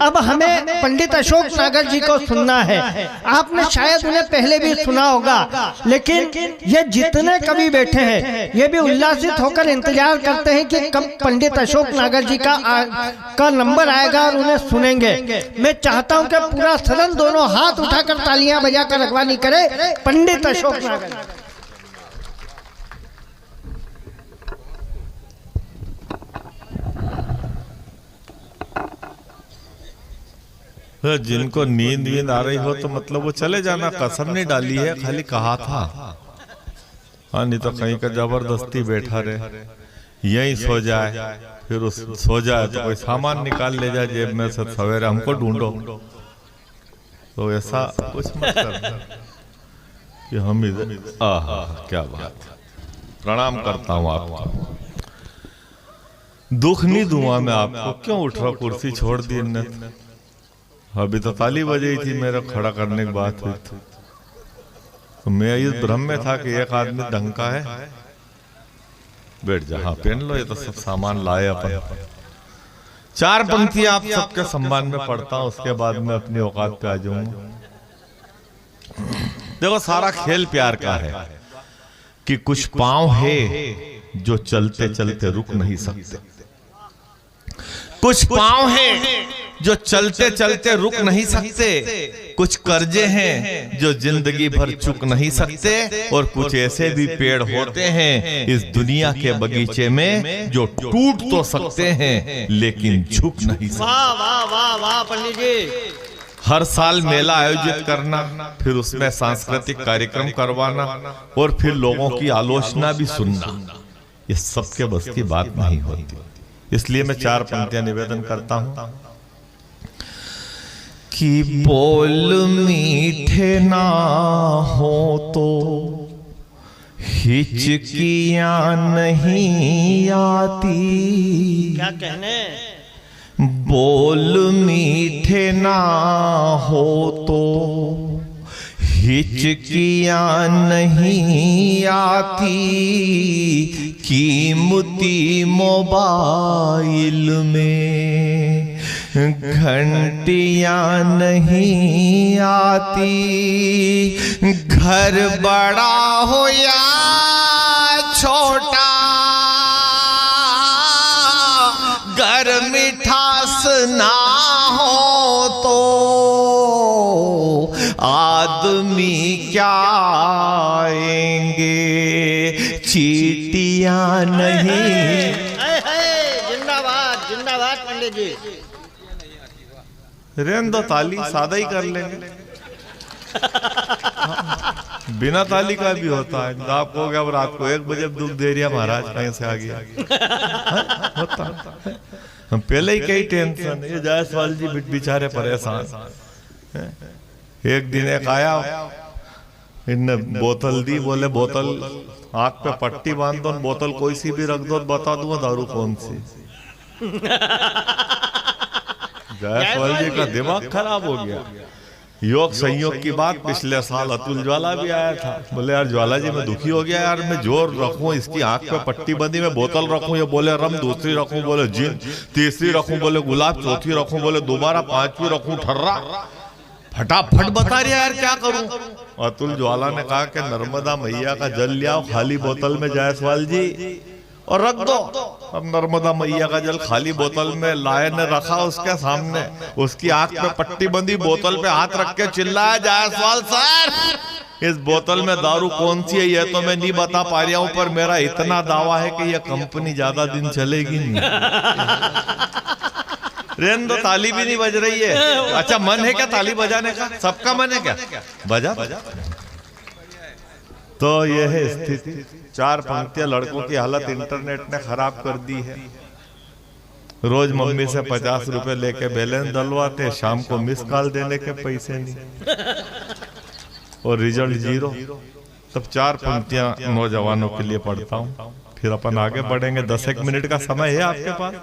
अब हमें पंडित अशोक नागर जी को सुनना है। आपने शायद उन्हें पहले भी सुना होगा, लेकिन ये जितने कवि बैठे हैं ये भी उल्लासित होकर इंतजार करते हैं कि कब पंडित अशोक नागर जी का नंबर आएगा और उन्हें सुनेंगे। मैं चाहता हूं कि पूरा सदन दोनों हाथ उठाकर तालियां बजाकर अगवानी करे पंडित अशोक नागर। जिनको नींद वींद आ रही हो तो मतलब वो चले जाना, कसम नहीं डाली है, खाली कहा था। हाँ, नहीं तो कहीं का जबरदस्ती बैठा रहे, यही सो जाए, फिर उस सो जाए तो कोई सामान निकाल ले जाए जेब में से, सवेरे हमको ढूंढो। तो ऐसा कुछ मत करना कि हम इधर। क्या बात, प्रणाम करता हूँ आपको, दुख नहीं दूंगा मैं आपको। क्यों उठ रहा, कुर्सी छोड़ दी ने? अभी तो ताली बजी थी, मेरा खड़ा करने की बात हुई थी, तो मैं इस भ्रम में था कि एक आदमी ढंग का है। बैठ जा, हाँ पहन लो, ये तो सब सामान लाए अपन। चार पंक्तियां आप सबके सम्मान में पढ़ता हूं, उसके बाद मैं अपनी औकात पे आ जाऊंगा। देखो, सारा खेल प्यार का है कि कुछ पांव है जो चलते चलते रुक नहीं सकते, कुछ पांव हैं जो चलते चलते रुक नहीं सकते, कुछ कर्जे हैं जो जिंदगी भर चुक नहीं सकते, और कुछ ऐसे भी पेड़ होते हैं इस दुनिया के बगीचे में जो टूट तो सकते हैं लेकिन झुक नहीं सकते। वाह वाह वाह वाह पंडित जी। हर साल मेला आयोजित करना, फिर उसमें सांस्कृतिक कार्यक्रम करवाना और फिर लोगों की आलोचना भी सुनना, ये सबके बस की बात नहीं होती। इसलिए मैं चार पंक्तियां निवेदन करता हूं कि बोल मीठे ना हो तो हिचकियां नहीं आती। क्या कहने? बोल मीठे ना हो तो हिचकियां नहीं आती, कीमती मोबाइल में घंटियां नहीं आती, घर बड़ा हो या छोटा, घर मिठास ना हो तो आदमी क्या आएंगे, चीटियां नहीं। जिंदाबाद जिंदाबाद पंडित जी। रेन दो, ताली सादा ही कर लेंगे, बिना ताली का भी होता है। तो आप कहोगे अब रात को 1 बजे दुख दे रही है महाराज, कहीं से आ गया? होता हम पहले ही कई टेंशन, ये जायसवाल जी बेचारे परेशान। एक दिन एक आया, इनने बोतल दी, बोले बोतल आंख पे पट्टी बांध दो, बोतल कोई सी भी रख दो, बता दूंगा दारू कौन सी। जायसवाल जी का दिमाग खराब हो गया। योग संयोग की बात, पिछले साल अतुल ज्वाला भी आया था, बोले यार ज्वाला जी मैं दुखी हो गया यार, मैं जोर रखूं, इसकी आंख पे पट्टी बंदी, मैं बोतल रखूं, ये बोले रम, दूसरी रखूं बोले जिन, तीसरी रखूं बोले गुलाब, चौथी रखूं बोले दोबारा, पांचवी रखूं ठर्रा। फटाफट बता रहे यार क्या करूं। अतुल ज्वाला ने कहा कि नर्मदा मैया का जल लियाओ खाली बोतल में जायसवाल जी और रख दो। अब नर्मदा मैया का जल खाली बोतल में लाए ने रखा उसके सामने, उसकी आंख पे पट्टी बंदी, बोतल पे हाथ रख के चिल्लाया, जायसवाल सर इस बोतल में दारू कौन सी है ये तो मैं नहीं बता पा रहा हूं, पर मेरा इतना दावा है कि यह कंपनी ज्यादा दिन चलेगी नहीं। रेन दो, ताली भी नहीं बज रही है। अच्छा, मन है क्या ताली बजाने का? सबका मन है क्या? बजा। तो यह है स्थिति। चार पंक्तियां, लड़कों की हालत इंटरनेट ने खराब कर दी है। रोज मम्मी से 50 रुपए लेके बैलेंस डलवाते, शाम को मिस कॉल देने के पैसे नहीं और रिजल्ट 0। तब चार पंक्तियां नौजवानों के लिए पढ़ता हूँ, फिर अपन आगे बढ़ेंगे। 10-1 मिनट का समय है आपके पास?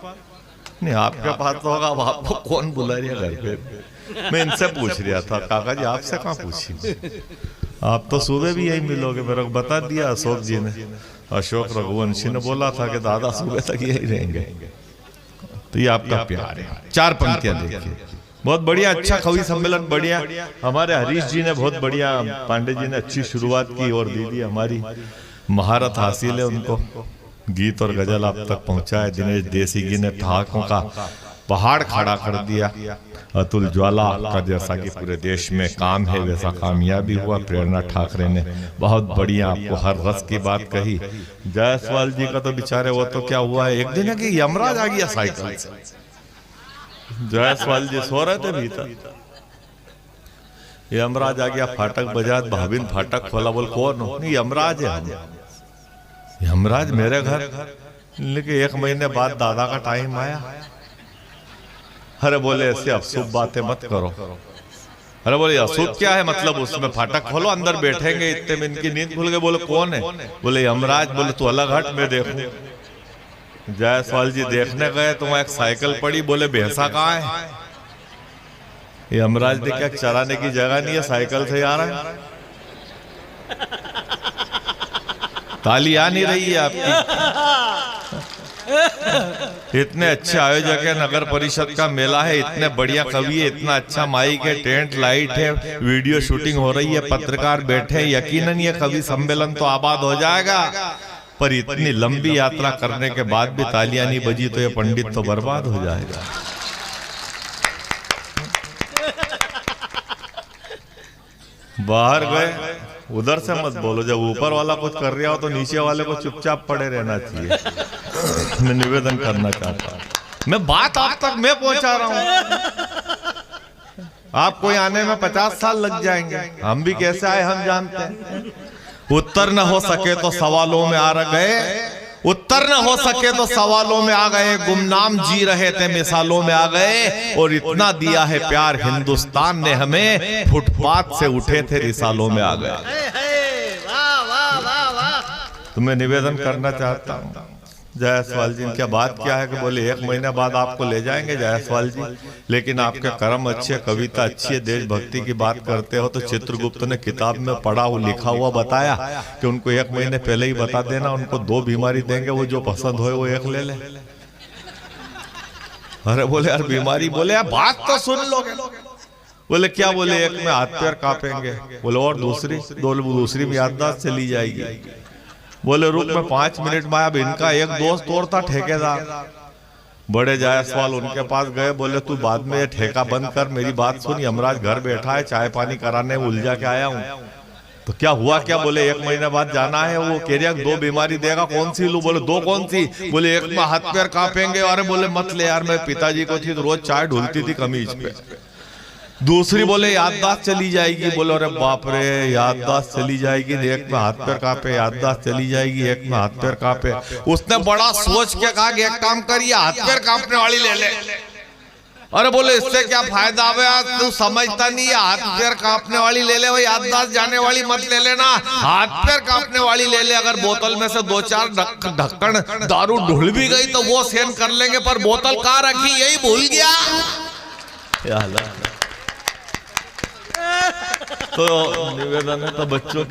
नहीं, आपके पास तो होगा। अब आपको कौन बुला रही है घर पे? मैं इनसे पूछ रहा था, काका जी आपसे कहाँ पूछी? आप तो सुबह भी यही मिलोगे, मेरे को बता दिया अशोक जी ने। अशोक रघुवंशी ने बोला था कि दादा सुबह तक यही रहेंगे। तो ये आपका प्यार है। 4 पंक्तियां देखिए, बहुत बढ़िया, अच्छा कवि सम्मेलन, बढ़िया। हमारे हरीश जी ने बहुत बढ़िया, पांडे जी ने अच्छी शुरुआत की और दीदी हमारी महारत हासिल है उनको, गीत और गजल आप तक पहुंचाए। दिनेश देसीगी ने ठहाकों का पहाड़ खड़ा कर दिया। अतुल ज्वाला का जैसा कि पूरे देश में काम है वैसा कामयाबी हुआ। प्रेरणा ठाकरे ने बहुत बढ़िया आपको हर रस की बात कही। जायसवाल जी का तो बेचारे वो तो क्या हुआ है, एक दिन है कि यमराज आ गया साइकिल से। जायसवाल जी सो रहे थे भीतर, यमराज आ गया, फाटक बजा, भाभिन फाटक खोला, बोल कौन हो? नहीं यमराज है हम। यमराज मेरे घर, लेकिन 1 महीने बाद दादा का टाइम आया। अरे बोले ऐसे अफसूब बातें मत करो। अरे बोले असूब क्या है, मतलब उसमें फाटक खोलो अंदर बैठेंगे। इतने में इनकी नींद खुल गई। बोले कौन है? बोले यमराज। बोले तू अलग हट, मैं देखूं। जायसवाल जी देखने गए तो वहां एक साइकिल पड़ी। बोले भैंसा कहाँ है? यमराज ने क्या चराने की जगह नहीं है, साइकिल से आ रहा है। ताली आ नहीं रही है आपकी। इतने अच्छे आयोजक है, नगर परिषद का मेला है, इतने बढ़िया कवि है, इतना अच्छा माइक है, टेंट लाइट है, वीडियो शूटिंग हो रही है, पत्रकार बैठे। यकीनन ये कवि सम्मेलन तो आबाद हो जाएगा, पर इतनी लंबी यात्रा करने के बाद भी तालियां नहीं बजी तो ये पंडित तो बर्बाद हो जाएगा। बाहर गए, उधर से मत बोलो। जब ऊपर वाला कुछ कर रहा हो तो नीचे वाले को चुपचाप पड़े रहना चाहिए। मैं निवेदन करना चाहता हूँ, मैं बात आप तक मैं पहुंचा रहा हूँ। आपको आने में 50 साल लग जाएंगे। हम भी कैसे आए हम जानते हैं। उत्तर न हो सके तो सवालों में आ गए, उत्तर न हो सके तो सवालों में आ गए। गुमनाम जी रहे थे मिसालों में आ गए, और इतना दिया है प्यार हिंदुस्तान ने हमें, फुटपाथ से उठे थे रिसालों में आ गए। तो मैं निवेदन करना चाहता हूँ, जायसवाल जी क्या बात क्या है कि बोले 1 महीने बाद आपको ले जाएंगे जायसवाल जी, लेकिन आपके कर्म अच्छे, कविता अच्छी है, देशभक्ति की बात करते हो। तो चित्रगुप्त ने किताब में पढ़ा हुआ लिखा हुआ बताया कि उनको 1 महीने पहले ही बता देना, उनको 2 बीमारी देंगे, वो जो पसंद हो वो 1 ले ले। अरे बोले यार बीमारी, बोले यार बात तो सुन लो। बोले क्या? बोले 1 में हाथ पैर कांपेंगे। बोले और दूसरी भी याददाश्त चली जाएगी। बोले रुक मैं 5 मिनट में आया। अब इनका एक दोस्त और था ठेकेदार, बड़े जायसवाल, उनके पास गए। बोले तू बाद में ये ठेका बंद कर, मेरी बात सुन। यमराज घर बैठा है, चाय पानी कराने उलझा के आया हूँ। तो क्या हुआ क्या? बोले 1 महीने बाद जाना है। वो कह रहा 2 बीमारी देगा, कौन सी लूं? बोले 2 कौन सी? बोले 1 में हाथ पैर कांपेंगे। अरे बोले मत ले यार, मैं पिताजी को थी तो रोज चाय ढुलती थी कमीज पे। दूसरी बोले याददाश्त चली जाएगी। बोले अरे बाप रे, याददाश्त चली जाएगी, 1 में हाथ पैर कांपे, याददाश्त चली जाएगी, 1 में हाथ पैर कांपे। उसने बड़ा सोच के कहा कि एक काम करिए, हाथ पैर कांपने वाली ले ले। अरे बोले इससे क्या फायदा है, तू समझता नहीं है, हाथ पैर कांपने वाली ले ले, वो याददाश्त जाने वाली मत ले लेना, हाथ पैर कांपने वाली ले ले। अगर बोतल में से 2-4 ढक्कन दारू ढुल भी गई तो वो सहन कर लेंगे, पर बोतल कहाँ रखी यही भूल गया। तो निवेदन है तो बच्चों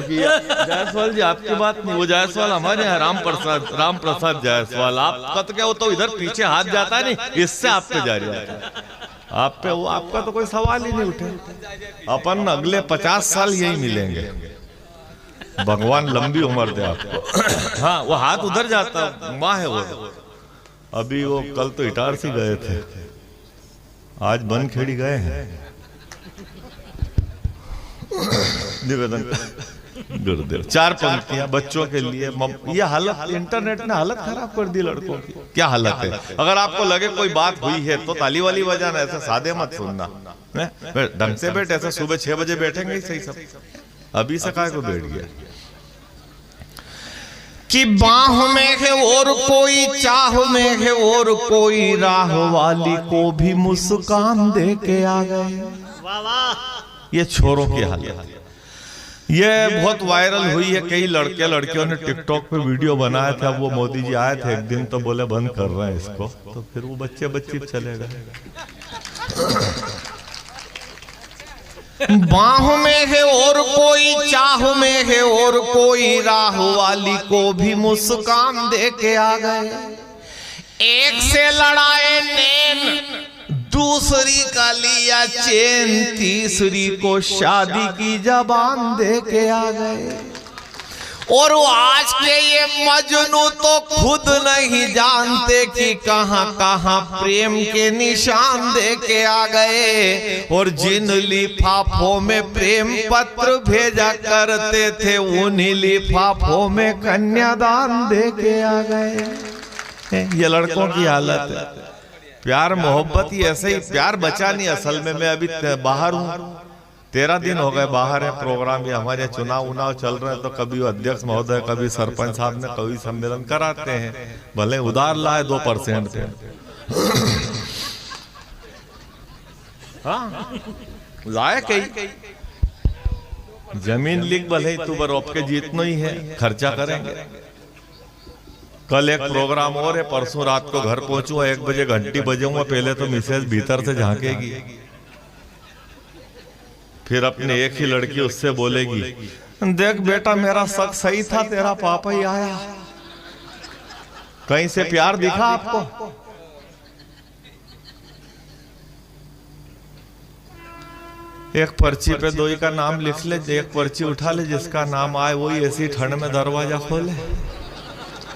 की जायसवाल जी आपकी बात नहीं, वो जायसवाल हमारे यहाँ राम प्रसाद जायसवाल, आपका तो क्या वो तो इधर पीछे हाथ जाता है, नहीं इससे आप पे जारी आता है। आप पे वो, आपका तो कोई सवाल ही नहीं उठे। अपन अगले 50 साल यही मिलेंगे, भगवान लंबी उम्र दे आपको। हाँ वो हाथ उधर जाता, माँ है वो। अभी वो कल तो इटारसी गए थे, आज बनखेड़ी गए हैं। निवेदन गुरुदेव 4 पंक्तियां बच्चों के लिए। ये हालत, इंटरनेट ने हालत खराब कर दी लड़कों की। क्या हालत है? अगर आपको लगे कोई बात हुई है तो ताली वाली बजाना, ऐसे सादे मत सुनना, ढंग से बैठ। ऐसे सुबह 6 बजे बैठेंगे सही सब, अभी से काय को बैठ गया कि बाह में है और कोई, चाह में है और कोई, राह वाली को भी मुस्कान दे के आ गए। ये छोरों की हालत, ये बहुत वायरल हुई है। कई लड़के लड़कियों ने टिकटॉक पे वीडियो बनाया था। वो मोदी जी आए थे एक दिन तो बोले बंद कर रहे हैं इसको, तो फिर वो बच्चे चले गए। बाह में है और कोई, चाह में है और कोई, राह वाली को भी मुस्कान दे के आ गए। एक से लड़ाए नैन, दूसरी का लिया चैन, तीसरी को शादी की जबान दे के आ गए। और वो आज के ये मजनू तो खुद नहीं जानते कि कहां कहां प्रेम के निशान दे के आ गए। और जिन लिफाफों में प्रेम पत्र भेजा करते थे, उन्हीं लिफाफों में कन्यादान दे के आ गए। ये लड़कों की हालत है। प्यार मोहब्बत ही ऐसे ही, प्यार बचा नहीं असल में। मैं अभी बाहर हूँ, 13 दिन हो गए बाहर है। प्रोग्राम भी हमारे चुनाव उनाव चल रहे हैं, तो कभी अध्यक्ष महोदय, कभी सरपंच साहब ने कभी सम्मेलन कराते हैं, भले उधार लाए 2% पे। हाँ लाए कई जमीन लिख भले तू बरोब के जीतनो ही है, खर्चा करेंगे। कल एक प्रोग्राम और है, परसों रात को घर पहुंचूंगा 1 बजे, घंटी बजाऊंगा। पहले तो मिसेज भीतर से झांकेगी, फिर अपने एक ही लड़की उससे बोलेगी, देख बेटा मेरा शक सही था, तेरा पापा ही आया। कहीं से प्यार दिखा आपको? एक पर्ची पे 2 का नाम लिख ले, एक पर्ची उठा ले, जिसका नाम आए वही ऐसी ठंड में दरवाजा खोले।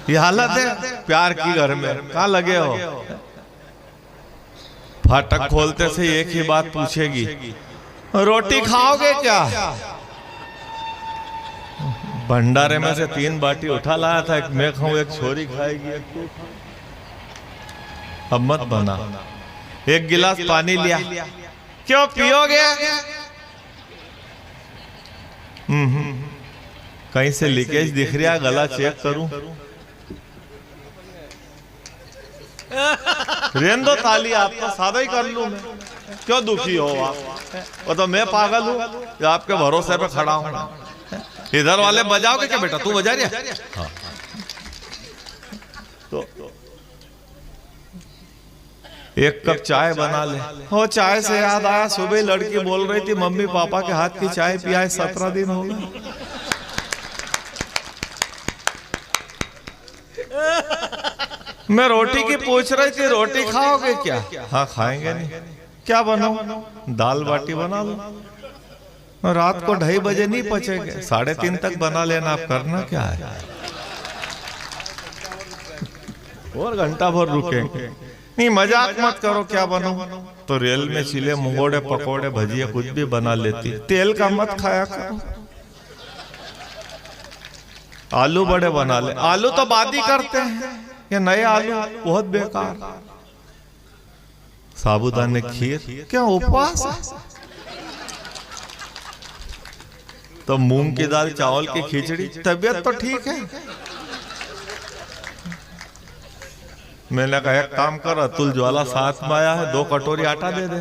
ये हालत है प्यार की घर में। कहाँ लगे हो? फाटक खोलते से एक ही बात पूछेगी, रोटी खाओगे क्या? भंडारे में से 3 बाटी उठा लाया था, एक मैं खाऊं, एक छोरी खाएगी, एक तू। अब मत बना। एक गिलास पानी लिया, क्यों पियोगे? कहीं से लीकेज दिख रहा, गला चेक करूं। रेन दो ताली, आप तो सादा ही कर लूं मैं। क्यों दुखी हो आप? वो तो मैं पागल हूँ कि आपके भरोसे पे खड़ा हूँ। इधर वाले बजाओगे क्या बेटा? तू बजा रहा? हाँ। तो एक कप चाय बना ले। हो चाय से याद आया, सुबह लड़की बोल रही थी मम्मी पापा के हाथ की चाय पिया 17 दिन हो गए। मैं रोटी की पूछ रही थी, रोटी खाओगे क्या? हाँ खाएंगे। नहीं क्या बनाऊं? दाल बाटी बना लो। रात को 2:30 बजे नहीं पचेंगे, 3:30 तक बना लेना। आप करना क्या है? और घंटा भर रुकेंगे। नहीं मजाक मत करो, क्या बनाऊं? तो रेल में चिले मुंगोड़े पकोड़े भजिया कुछ भी बना लेती। तेल का मत खाया करो। आलू बड़े बना ले। आलू तो बात ही करते हैं, ये नए आलू बहुत बेकार। साबूदाने खीर, क्या उपवास? तो मूंग की दाल चावल की खिचड़ी। तबीयत तो ठीक है। मैंने कहा एक काम कर, अतुल ज्वाला साथ में आया है, 2 कटोरी आटा दे दे।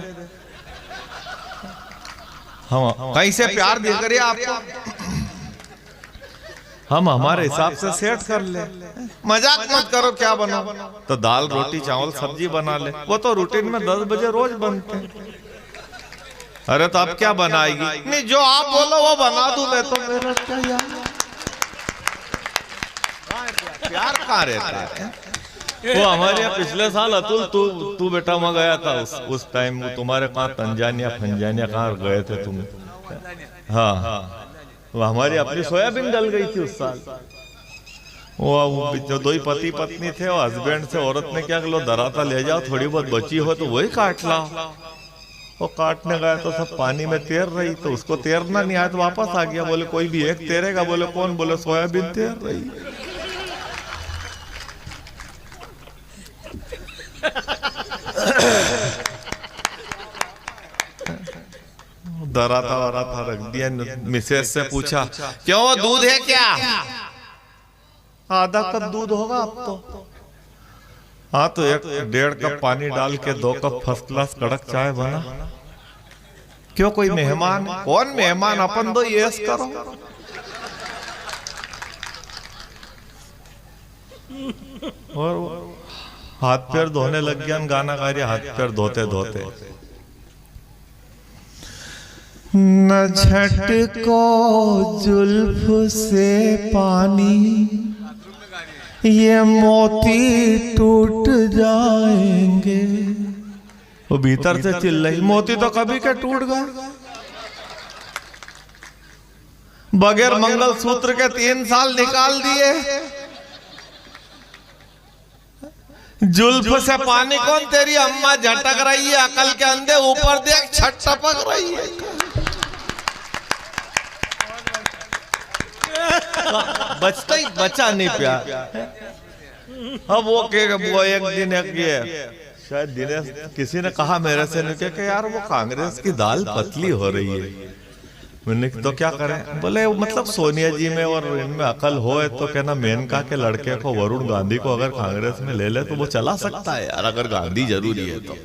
हम कहीं से प्यार दिख रही है आपको, हम हमारे हिसाब से सेट कर ले। मजाक मत करो, क्या बनाओ? तो दाल रोटी चावल सब्जी बना ले। वो तो रूटीन में 10 बजे रोज बनते हैं। अरे तो आप क्या बनाएगी? नहीं जो आप बोलो वो बना दूं मैं। तो मेरा क्या यार, प्यार कहाँ रहता है? वो हमारे यहाँ पिछले साल अतुल तू बेटा वहां गया था, उस टाइम तुम्हारे कहाँ तंजानिया कहाँ गए थे तुम? हाँ वो हमारी अपनी सोयाबीन डल गई थी उस साल। वो जो 2 पति पत्नी थे, वो हस्बैंड से औरत ने क्या लो दराता ले जाओ, थोड़ी बहुत बची हो तो वही काट लाओ। वो काटने गया तो सब पानी में तैर रही, तो उसको तैरना नहीं आया तो वापस आ गया। बोले कोई भी एक तैरेगा? बोले कौन? बोले सोयाबीन तैर रही। दराता वराता रख दिया। मिसेज से पूछा क्यों दूध है क्या? आधा कप दूध होगा अब तो। हाँ तो 1.5 कप पानी डाल के 2 कप फर्स्ट क्लास कड़क चाय बना। क्यों कोई मेहमान? कौन मेहमान? अपन दो यस करो। और हाथ पैर धोने लग गया, गाना गा रही हाथ पैर धोते धोते। न झटको जुल्फ से पानी, ये मोती टूट जाएंगे। वो भीतर से चिल्ला रही, मोती तो कभी के टूट गए। बगैर मंगल सूत्र के 3 साल निकाल दिए। जुल्फ से पानी कौन तेरी अम्मा झटक रही है, अकल के अंधे ऊपर देख छट टपक रही है। बचता ही बचा नहीं प्यार। अब वो एक दिन शायद दिनेश किसी ने कहा मेरे से नहीं कि यार वो कांग्रेस की दाल पतली हो रही है। मैंने तो क्या करें, बोले मतलब सोनिया जी में और इनमें अकल हो तो कहना मेनका के लड़के को वरुण गांधी को अगर कांग्रेस में ले ले तो वो चला सकता है यार, अगर गांधी जरूरी है तो।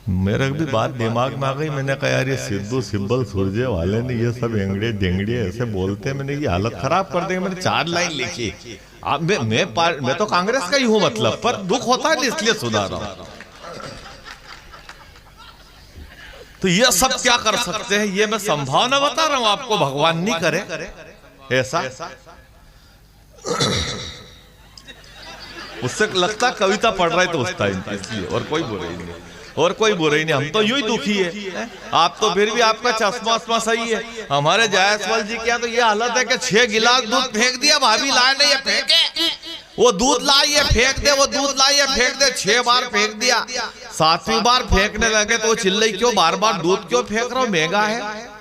मेरे भी बात दिमाग में आ गई। मैंने कहा यार ये सिद्धू सिब्बल सुरजे वाले ने ये सब एंगड़े डेंगड़े ऐसे बोलते हैं, मैंने ये हालत खराब कर देंगे। मैंने 4 लाइन लिखी। मैं तो कांग्रेस का ही हूं मतलब, पर दुख होता है इसलिए सुधार रहा हूं। तो ये सब क्या कर सकते हैं, ये मैं संभावना बता रहा हूं आपको, भगवान नहीं करे ऐसा। उससे लगता कविता पढ़ रहा है तो उस टाइम इसलिए, और कोई बुराई नहीं, और कोई बुराई नहीं। हम तो यूं ही दुखी है। आप तो फिर भी आपका चश्मा वश्मा सही है। हमारे जायसवाल जी क्या तो ये हालत है कि 6 गिलास दूध फेंक दिया, भाभी लाए नहीं है फेंके, वो दूध लाई है फेंक दे, वो दूध लाई है फेंक दे, 6 बार फेंक दिया। 7वीं बार फेंकने लगे तो वो चिल्लाई क्यों, बार बार दूध क्यों फेंक रहा हो, महंगा है।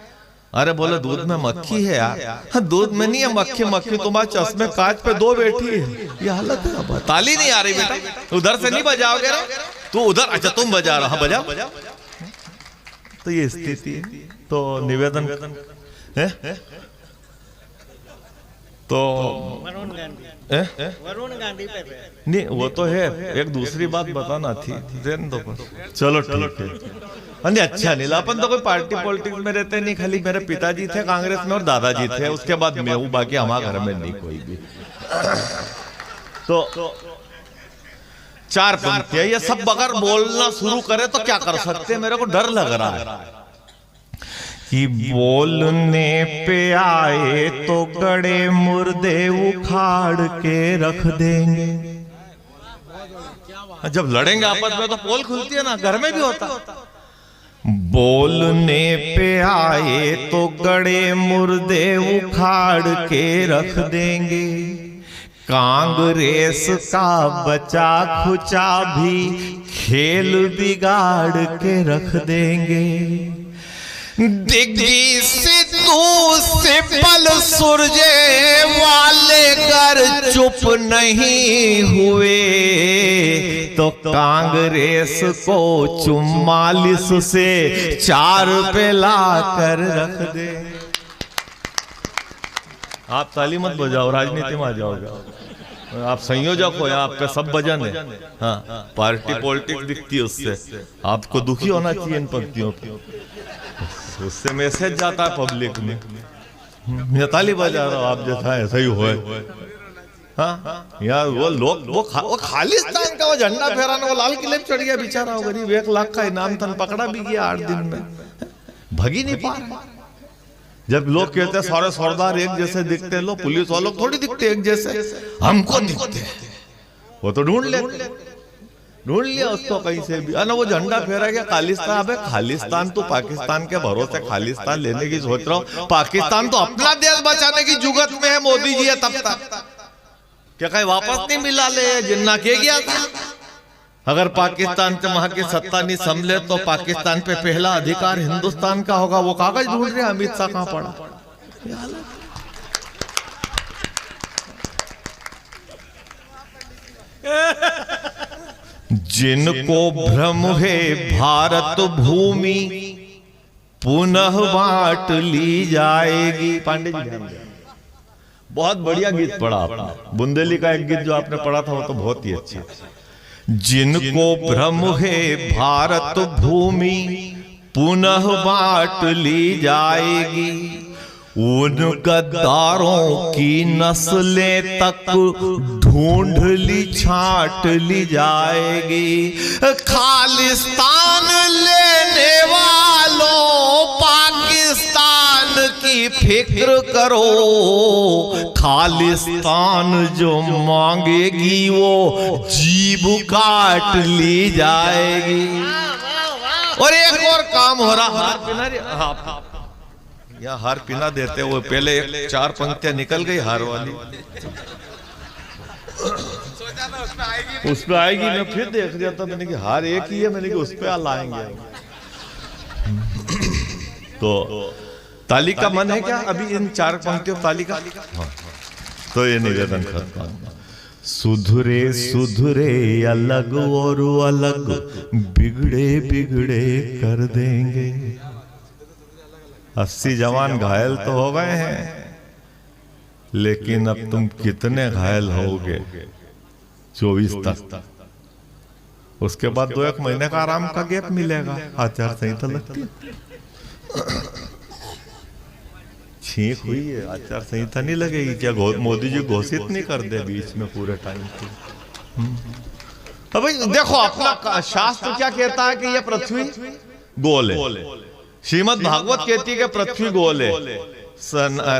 अरे बोले दूध में मक्खी है यार। हाँ, दूध में नहीं है मक्खी, मक्खी तुम्हारे चश्मे कांच पे 2 बैठी है। ये हालत है। ताली नहीं आ रही बेटा, उधर से नहीं बजाओगे तू उधर। अच्छा तुम बजा रहा, हाँ बजाओ। तो ये स्थिति है। तो निवेदन है तो वरुण गांधी पे नहीं, वो तो है। एक दूसरी बात बताना थी, चलो ठीक है। अच्छा नहीं, अपन तो कोई पार्टी पॉलिटिक्स में रहते नहीं। खाली मेरे पिताजी थे कांग्रेस में और दादाजी थे, उसके बाद मैं हूँ, बाकी हमारे घर में नहीं कोई भी। तो 4 पंक्तियां, ये सब अगर बोलना शुरू करे तो क्या कर सकते हैं। मेरे को डर लग रहा है कि बोलने पे आए तो गड़े मुर्दे उखाड़ के रख देंगे। जब लड़ेंगे आपस में तो पोल खुलती है ना, घर में भी होता। बोलने पे आए तो गड़े मुर्दे उखाड़ के रख देंगे। कांग्रेस का बचा खुचा भी खेल बिगाड़ के रख देंगे। दिग्गी सिद्धू सिब्बल सुरजे वाले अगर चुप नहीं हुए तो कांग्रेस को 44 से 4 पे ला कर रख दे। आप ताली मत बजाओ, राजनीति में आ जाओगे। आप संयोजक हो, आप पे सब वजन है। हाँ, पार्टी पॉलिटिक्स दिखती है उससे। आपको दुखी होना चाहिए इन पंक्तियों पे, उससे मैसेज जाता है पब्लिक में। मैं ताली बजा रहा हूँ, आप जैसा ऐसा ही हो। हाँ यार, वो लोग वो खालिस्तान का वो झंडा फहराना, वो लाल किले पे चढ़ गया बेचारा, गरीब 1 लाख का इनाम था, पकड़ा भी गया 8 दिन में, भगी नहीं पा रहा। जब लोग कहते हैं सारे सरदार एक जैसे दिखते हैं, लोग पुलिस वालों थोड़ी दिखते एक जैसे, हमको दिखते हैं। वो तो ढूंढ लिया उसको कहीं से भी। ना वो झंडा फहरा गया खालिस्तान। अबे खालिस्तान तो पाकिस्तान के भरोसे खालिस्तान लेने की सोच रहा हूँ। पाकिस्तान तो अपना देश बचाने की जुगत में है, मोदी जी है तब तक। क्या कहीं वापस नहीं मिला ले, जिन्ना के गया था। अगर पाकिस्तान से वहां की सत्ता नहीं संभले तो पाकिस्तान पे पहला अधिकार हिंदुस्तान का होगा। वो कागज ढूंढ रहे हैं, अमित शाह कहां पड़ा। जिनको भ्रम है भारत भूमि पुनः बांट ली जाएगी। पांडे जी बहुत बढ़िया गीत पढ़ा आपने। बुंदेली का एक गीत जो आपने पढ़ा था वो तो बहुत ही अच्छा। जिनको भ्रम है भारत भूमि पुनः बांट ली जाएगी, उन गद्दारों की नस्लें तक ढूंढ ली छांट ली जाएगी। खालिस्तान लेने वालों पाकिस्तान की फिक्र करो, खालिस्तान जो मांगेगी वो जीभ काट ली जाएगी। और एक और काम हो रहा, हार पीना यहाँ हार पीना देते वो पहले 4 पंक्तियां निकल गई हार वाली, उस पे आएगी। मैं फिर देख रहा था, मैंने कि हार एक ही है, मैंने कि उस पे लाएंगे। तो ताली का मन है क्या अभी इन 4 पंक्तियों ताली का? हाँ। तो ये निवेदन करता हूं, सुधरे सुधरे अलग और अलग, बिगड़े बिगड़े कर देंगे। 80 जवान घायल तो हो गए हैं, लेकिन अब तुम कितने घायल होगे 24 तक? उसके बाद 2-1 महीने का आराम का गैप मिलेगा। आचार संहिता लगती है, छींक हुई है, आचार संहिता नहीं लगेगी क्या? मोदी जी घोषित नहीं कर दे बीच में पूरे टाइम की? अब देखो अपना शास्त्र क्या कहता है कि यह पृथ्वी गोल है, श्रीमद् भागवत कहती है कि पृथ्वी गोल है,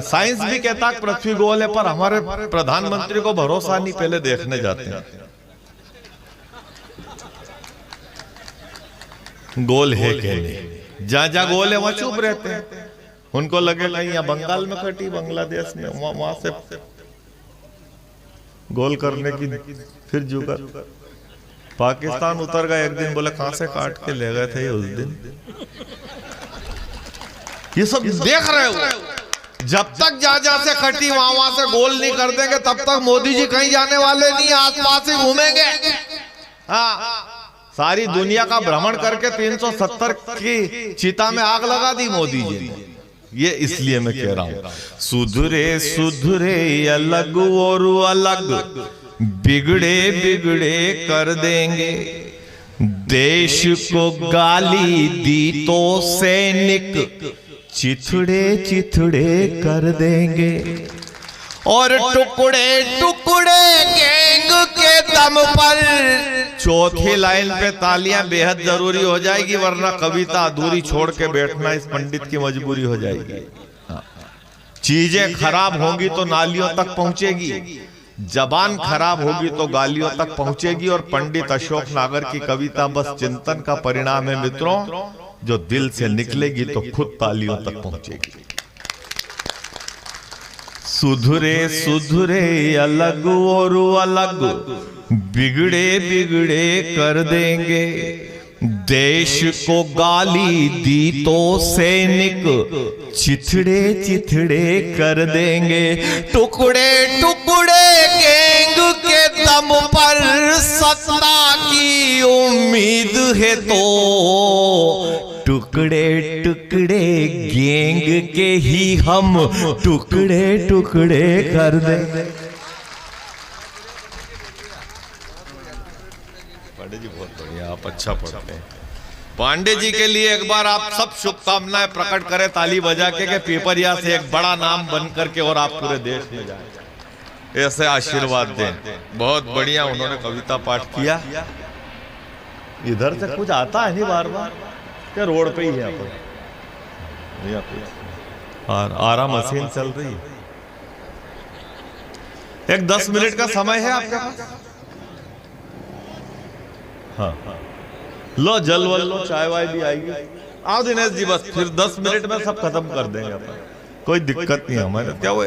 साइंस भी कहता है पृथ्वी गोल है, पर हमारे प्रधानमंत्री को भरोसा नहीं, पहले देखने जाते हैं गोल है कि नहीं। जहां जहां गोल है वहां चुप रहते हैं, उनको लगेगा यहाँ बंगाल में कटी, बांग्लादेश में, वहां से गोल करने की फिर जुगाड़। पाकिस्तान उतर गए एक दिन, बोले कहां से काट के ले गए थे उस दिन। ये सब देख रहे हो, जब तक जा से कटी वहां से गोल नहीं कर देंगे तब तक मोदी जी कहीं जाने वाले नहीं, आसपास ही घूमेंगे। हाँ, सारी दुनिया का भ्रमण करके 370 की चिता में आग लगा दी मोदी जी ने। ये इसलिए मैं कह रहा हूं, सुधरे सुधरे अलग और अलग, बिगड़े बिगड़े कर देंगे। देश को गाली दी तो सैनिक चिथड़े चिथड़े कर देंगे, और टुकड़े टुकड़े गैंग के दम पर। चौथी लाइन पे तालियां बेहद जरूरी हो जाएगी, वरना कविता अधूरी छोड़ के बैठना इस पंडित की मजबूरी हो जाएगी। चीजें खराब होंगी तो नालियों तक पहुंचेगी, जबान खराब होगी तो गालियों तक पहुंचेगी। और पंडित अशोक नागर की कविता बस चिंतन का परिणाम है मित्रों, जो दिल से निकलेगी तो खुद तालियों तक पहुंचेगी। सुधरे सुधरे अलग और अलग, बिगड़े बिगड़े कर देंगे। देश को गाली दी तो सैनिक चिथड़े चिथड़े कर देंगे। टुकड़े टुकड़े गैंग के दम पर सत्ता की उम्मीद है तो टुकड़े टुकड़े गैंग के ही हम टुकड़े टुकड़े कर देंगे। पांडे जी बहुत बढ़िया, आप अच्छा पढ़ते हैं। पांडे जी के लिए एक बार आप सब शुभकामनाएं प्रकट करें ताली बजा के पेपरिया से एक बड़ा नाम बन करके और आप पूरे देश में जाए, ऐसे आशीर्वाद दें। बहुत बढ़िया उन्होंने कविता पाठ किया। इधर से कुछ आता है नहीं बार बार क्या? रोड पे ही है और आराम मशीन चल रही है। एक 10 मिनट का समय है आपके पास? हाँ, लो जल वल लो, चाय वाय भी आएगी। आओ दिनेश जी, बस फिर 10 मिनट में सब खत्म कर देंगे अपन, कोई दिक्कत नहीं हमारे। क्या हुआ?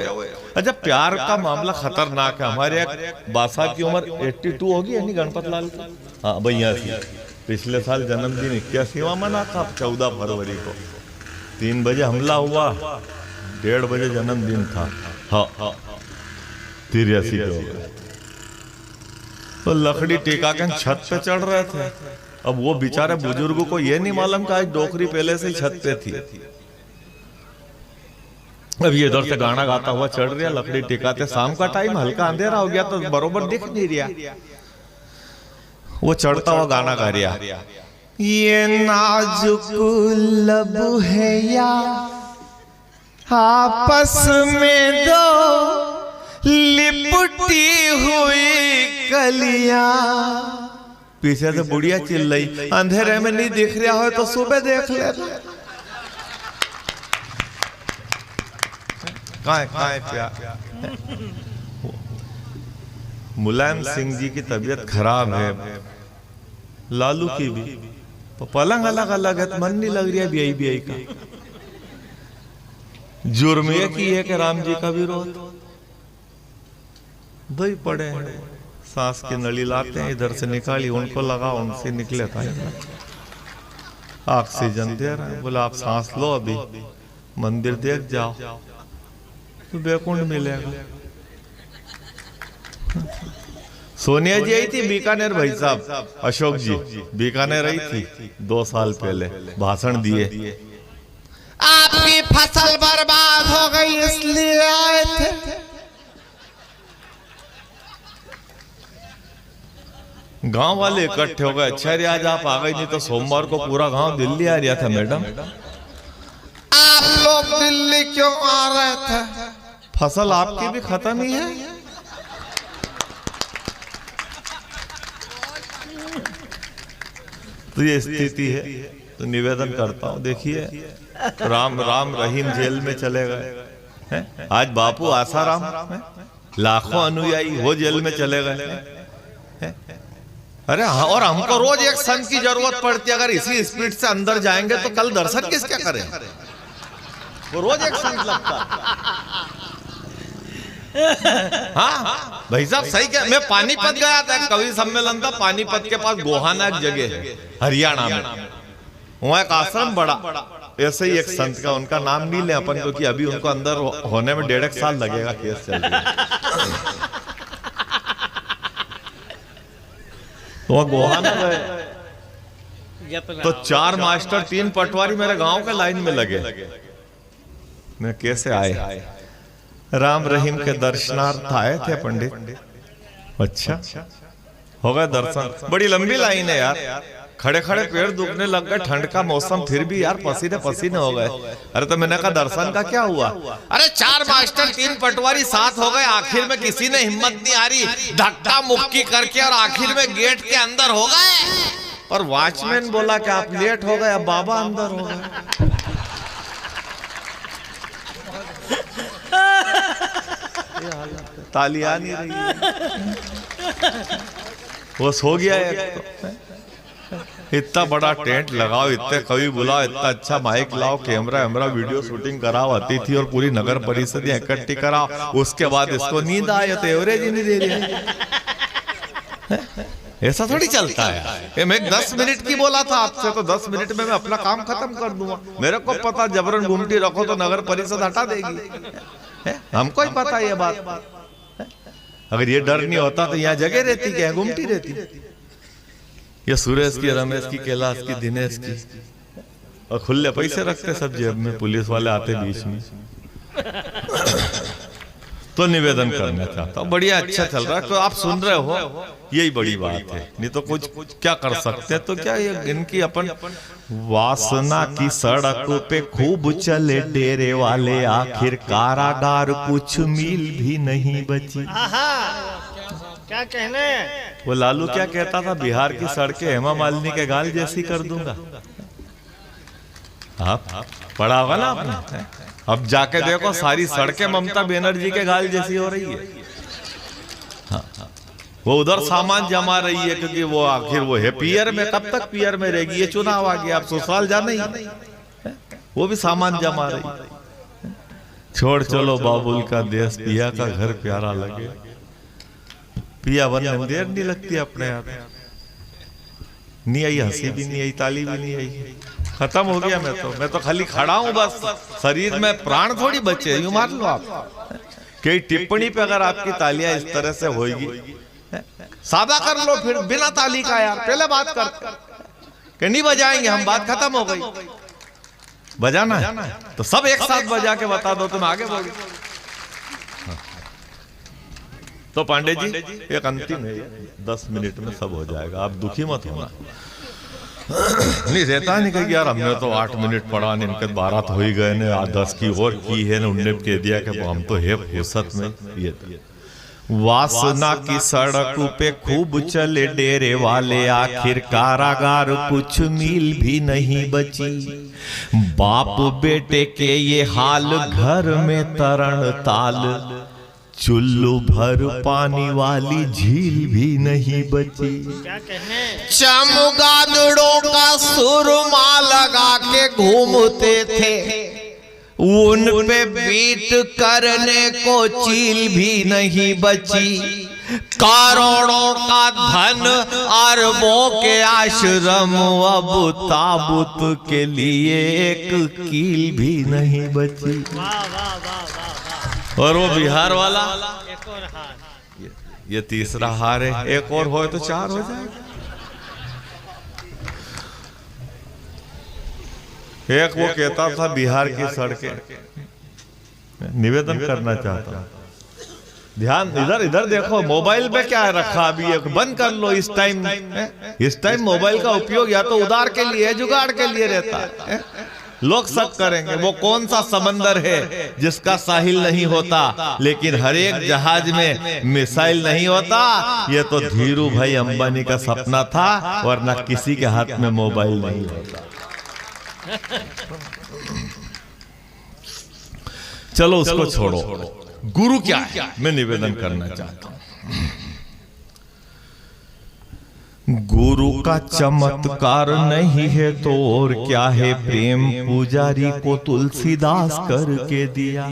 अच्छा, प्यार का मामला खतरनाक है। हमारे एक बासा की उम्र 82 होगी, यानी गणपत लाल की। हाँ, 82। पिछले साल जन्मदिन 81वां मना था, 14 फरवरी को 3 बजे हमला हुआ, 1:30 बजे जन्मदिन था। हाँ, 83 हो गए। तो लकड़ी टेका के छत पे चढ़ रहे थे। अब वो बेचारे बुजुर्ग को ये नहीं मालूम कि आज डोकरी पहले से ही छत पे थी। अब ये इधर से गाना गाता हुआ चढ़ रहा, लकड़ी टिकाते। शाम का टाइम, हल्का अंधेरा हो गया तो बरोबर दिख नहीं रहा। वो चढ़ता हुआ गाना गा रहा, ये नाजुक लब है या आपस में दो लिपटी हुई कलियां। पीछे से बुढ़िया चिल्ल रही, अंधेरे में नहीं दिख रहा हो तो सुबह देख लेना। कहाँ प्यार। मुलायम सिंह जी की तबीयत खराब है, लालू की भी, तो पलंग अलग अलग है तो मन नहीं लग रही है बीआई बीआई का। जुर्म ये की है कि राम जी का विरोध, दो ही पड़े हैं, सांस की नली लाते हैं, इधर से निकाली, उनको लगा, उनसे निकले था, ऑक्सीजन दे रहे हैं, बोला आप सांस लो, अभी मंदिर देख जाओ तो बैकुंठ मिलेगा। सोनिया जी आई थी बीकानेर, भाई साहब अशोक जी बीकानेर आई थी 2 साल पहले, भाषण दिए, आपकी फसल बर्बाद हो गई इसलिए आए थे। गांव वाले इकट्ठे हो गए, अच्छा रे आज आप आ गई, नहीं तो सोमवार को पूरा गांव दिल्ली आ रहा था। मैडम आप लोग दिल्ली क्यों आ रहे थे? फसल आपकी भी खत्म ही है। तो ये स्थिति है, तो निवेदन करता हूँ, देखिए राम रहीम जेल में चले गए, आज बापू आसाराम लाखों अनुयायी वो जेल में चले गए। अरे हाँ, और हमको रोज एक संत की जरूरत पड़ती है, अगर इसी स्पीड से अंदर जाएंगे तो कल दर्शन किसके करें? वो रोज एक संत लगता। हाँ भाई साहब सही क्या, मैं पानीपत गया था, कवि सम्मेलन था पानीपत के पास, गोहाना एक जगह है हरियाणा में, वहाँ एक आश्रम बड़ा, ऐसे ही एक संत का, उनका नाम नहीं ले अपन, क्योंकि अभी उनको अंदर होने में 1.5 साल लगेगा, केस चल रही है। तो गोहाना गए तो 4 मास्टर 3 पटवारी मेरे गांव के लाइन में लगे। मैं कैसे आए? राम रहीम के दर्शनार्थ आए थे पंडित। अच्छा हो गए दर्शन, बड़ी लंबी लाइन है यार, खड़े खड़े पैर दुखने लग गए, ठंड का मौसम, फिर भी यार पसीने पसीने हो गए। अरे तो मैंने कहा दर्शन का क्या हुआ? अरे 4 मास्टर 3 पटवारी साथ हो गए, आखिर में किसी ने हिम्मत नहीं आ रही, धक्का मुक्की करके और आखिर में गेट के अंदर हो गए। और वॉचमैन बोला कि आप लेट हो गए, अब बाबा अंदर हो गए। तालियां नहीं रही, वो सो गया है। इतना बड़ा टेंट लगाओ, इतने कवि बुलाओ, इतना अच्छा माइक लाओ, कैमरा वीडियो शूटिंग कराओ, अतिथि और पूरी नगर परिषद इकट्ठी कराओ, उसके बाद इसको नींद आए तो एवरेज ही नहीं दे रही है। ऐसा थोड़ी चलता है। मैं 10 मिनट की बोला था आपसे, तो 10 मिनट में मैं अपना काम खत्म कर दूंगा। मेरे को पता जबरन गुमटी रखो तो नगर परिषद हटा देगी, हमको ही पता ये बात। अगर ये डर नहीं होता तो यहाँ जगह रहती क्या, गुमटी रहती। ये सुरेश की, रमेश की, कैलाश की, दिनेश की, और खुले पैसे रखते सब जेब में, पुलिस वाले आते बीच में। तो निवेदन करना चाहता हूँ, बढ़िया अच्छा चल रहा है, तो आप सुन रहे हो, यही बड़ी बात है। नहीं तो कुछ क्या कर सकते हैं, तो क्या ये इनकी अपन वासना की सड़क पे खूब चले डेरे वाले, आखिर कारागार कुछ मील भी नहीं बची। क्या कहने? वो लालू क्या कहता था, बिहार की सड़कें हेमा मालिनी के गाल जैसी कर दूंगा। आप पढ़ा होगा ना आपने, अब जाके देखो सारी सड़कें ममता बनर्जी के गाल जैसी हो रही है। हाँ, वो उधर सामान जमा रही है, क्योंकि वो आखिर वो है पीयर में, कब तक पीयर में रहेगी? ये चुनाव आ गया, आप ससुराल जाना ही, वो भी सामान जमा रही। छोड़ चलो बाबुल का देश, पिया का घर प्यारा लगे, पिया बनने में देर नहीं लगती अपने आप। नहीं आई हंसी भी नहीं आई, ताली भी नहीं आई, खत्म हो गया। मैं तो खाली खड़ा हूं बस, शरीर में प्राण थोड़ी बचे, यूं मान लो आप। कई टिप्पणी पे अगर आपकी तालियां इस तरह से होगी, सादा कर लो फिर बिना ताली का यार, पहले बात कर कि नहीं बजाएंगे हम, बात खत्म हो गई। बजाना है तो सब एक साथ बजा के बता दो, तुम आगे बढ़ो। तो पांडे जी एक अंतिम है, 10 मिनट में सब हो जाएगा, आप दुखी मत होना। नहीं रहता नहीं कहीं यार, हमने तो 8 मिनट पढ़ा, इनके 12 तो हो ही गए ने, 10 की और की है, उनने कह दिया कि हम तो है फुर्सत में। ये वासना की सड़क पे खूब चले डेरे वाले, आखिर कारागार कुछ मील भी नहीं बची। बाप बेटे के ये हाल, घर में तरण ताल, चुल्लू भर पानी वाली झील भी नहीं बची। चमगादड़ों का सुरमा लगा के घूमते थे, उन पे बीट करने को चील भी नहीं बची। करोड़ों का धन अरबों के आश्रम, अब ताबूत के लिए एक कील भी नहीं बची। और वो बिहार वाला ये तीसरा हार है, एक और हो तो 4 हो जाएगा। एक वो कहता था बिहार की सड़कें, निवेदन करना चाहता हूं, ध्यान इधर देखो, मोबाइल पे क्या रखा अभी, एक बंद कर लो। इस टाइम मोबाइल का उपयोग या तो उधार के लिए, जुगाड़ के लिए रहता है। लोग शक करेंगे वो कौन सा समंदर है जिसका साहिल नहीं होता, लेकिन हर एक जहाज में मिसाइल नहीं होता। ये तो धीरू भाई अंबानी का सपना था, वरना किसी के हाथ में मोबाइल नहीं होता। चलो उसको छोड़ो, गुरु क्या है मैं निवेदन करना चाहता हूं। गुरु का चमत्कार नहीं है तो और क्या है, प्रेम पुजारी को तुलसीदास करके दिया।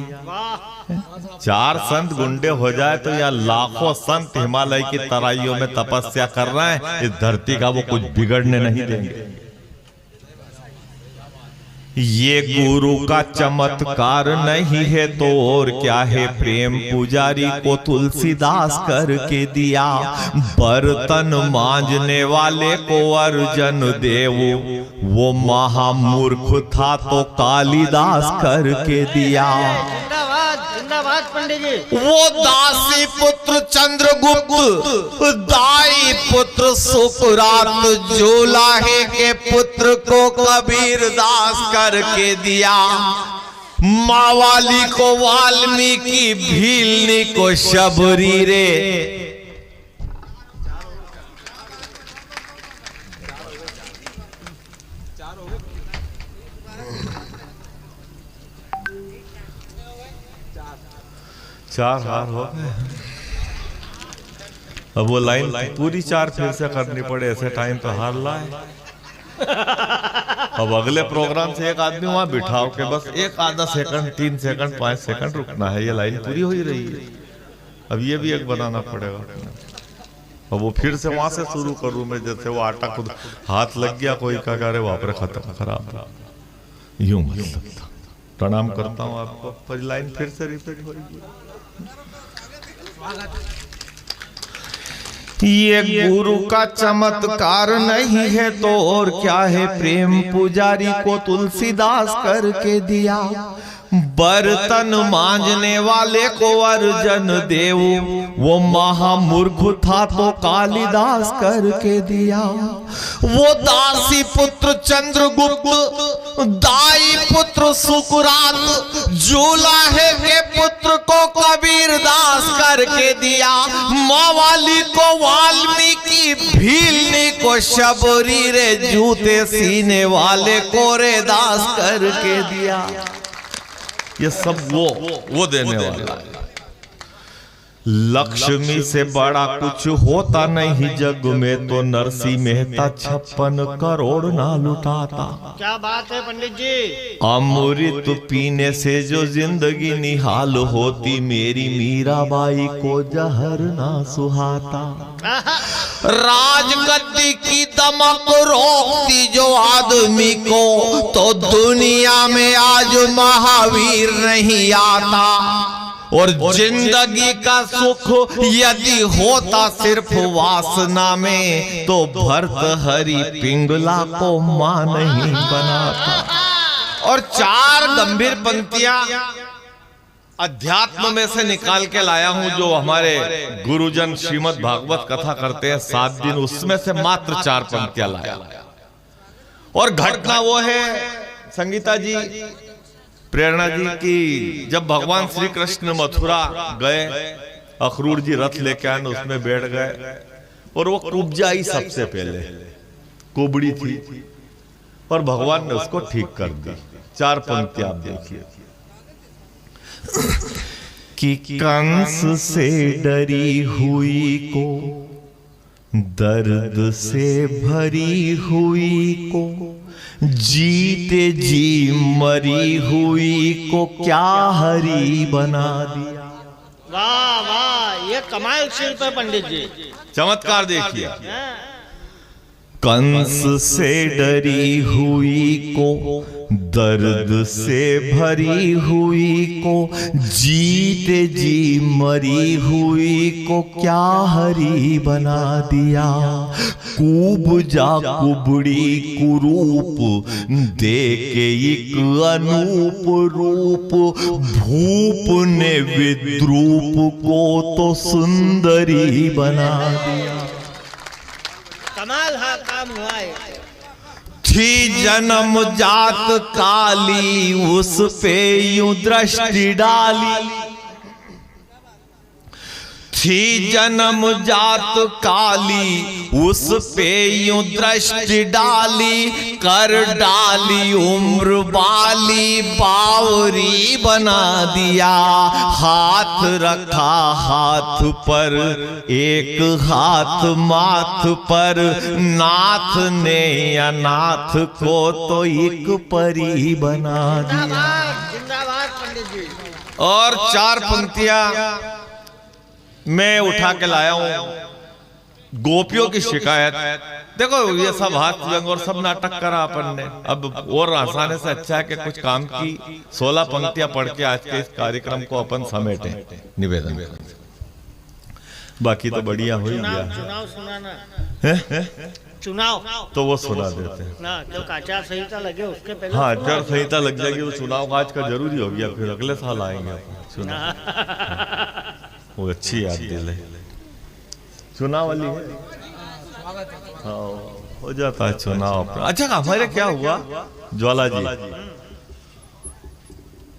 4 संत गुंडे हो जाए तो या लाखों संत हिमालय की तराइयों में तपस्या कर रहे हैं, इस धरती का वो कुछ बिगड़ने नहीं देंगे। ये गुरु का चमत्कार नहीं है तो और क्या है, प्रेम पुजारी को तुलसीदास करके दिया। बर्तन मांजने वाले को अर्जन देव, वो महामूर्ख था तो कालिदास करके दिया। जिंदाबाद पंडित जी। वो दासी पुत्र चंद्रगुप्त, दाई पुत्र सुकरात, जोलाहे के पुत्र को कबीर दास करके दिया। मावाली को वाल्मीकि, भीलनी को शबरी रे। चार हार हो गए। अब वो लाइन पूरी 4 फिर से करनी पड़े, ऐसे टाइम तो हार लाए। अब अगले प्रोग्राम से एक आदमी वहां बिठाओ के बस 1 आधा सेकंड, 3 सेकंड, 5 सेकंड रुकना है। ये लाइन पूरी हो ही रही है, अब ये भी एक बनाना पड़ेगा। अब वो फिर से वहां से शुरू करूं मैं, जैसे वो आटा खुद हाथ लग गया कोई का, अरे वापरे खत्म खराब, यूं मतलब। प्रणाम करता हूँ आपको, पर लाइन फिर से रिपीट होगी। ये गुरु का चमत्कार नहीं है तो और क्या है, प्रेम पुजारी को तुलसीदास करके दिया। बर्तन मांजने वाले को अर्जन देव, वो महामूर्ख था तो कालिदास करके दिया। वो दासी पुत्र चंद्रगुप्त, दाई पुत्र सुकरात, जोलाहे के पुत्र को कबीर दास करके दिया। मावाली को वाल्मीकि, भीलनी को शबरी रे, जूते सीने वाले को रे दास करके दिया। ये सब वो देने वाला है। लक्ष्मी से बड़ा कुछ होता नहीं जग में, तो नरसिंह मेहता 56 करोड़ ना लुटाता। क्या बात है पंडित जी। अमृत पीने से जो जिंदगी निहाल होती, मेरी मीराबाई को जहर ना सुहाता। राजगद्दी की दमक रोकती जो आदमी को, तो दुनिया में आज महावीर नहीं आता। और जिंदगी का सुख यदि होता सिर्फ वासना में, तो भर्तहरि पिंगला को मां नहीं बनाता। और 4 गंभीर पंक्तियां अध्यात्म में से निकाल के लाया हूं, जो हमारे गुरुजन श्रीमद् भागवत कथा करते हैं 7 दिन, उसमें से मात्र 4 पंक्तियां लाया। और घटना वो है संगीता जी, प्रेरणा जी की, जब भगवान श्री कृष्ण मथुरा गए अखरूर जी रथ लेके आए, उसमें बैठ गए और वो कुब्जा ही सबसे पहले कुबड़ी थी और भगवान ने उसको ठीक कर दी। 4 पंक्ति आप देखिए कि कंस से डरी हुई को, दर्द से भरी हुई को, जीते जी मरी हुई को क्या हरी बना दिया। वाह वाह, ये कमाल शिल्प है पंडित जी। चमत्कार देखिए। कंस से डरी हुई को, दर्द से भरी हुई को, जीते जी मरी हुई को क्या हरी बना दिया। कुब्जा कुबड़ी कुरूप, दे के एक अनूप रूप, भूप ने विद्रूप को तो सुंदरी बना दिया। कमाल हा काम हुआ है। थी जन्म जात काली, उस पे यूं दृष्टि डाली। थी जन्म जात काली, उस पे यूं दृष्टि डाली, कर डाली उम्र बाली, बावरी बना दिया। हाथ रखा हाथ पर, एक हाथ माथ पर, नाथ ने अनाथ को तो एक परी बना दिया। जिंदाबाद पंडित जी। और 4 पंक्तियां मैं उठा के लाया हूं। गोपियों की शिकायत देखो, ये सब हाथ व्यंग और सब नाटक करा अपन ने। अब और आसानी से अच्छा है कि कुछ काम की 16 पंक्तियां पढ़ के आज के इस कार्यक्रम को अपन समेटे। निवेदन बाकी तो बढ़िया हो ही गया। चुनाव सुनाना है? चुनाव तो वो सुना देते हैं ना, जो आचार संहिता लगे उसके पहले। हाँ, आचार संहिता लग जाएगी, वो चुनाव आज का जरूरी हो गया, फिर अगले साल आएंगे चुनाव। वो अच्छी याद दिले। चुनाव वाली है, हाँ हो जाता है चुनाव। अच्छा हमारे क्या हुआ, ज्वाला जी,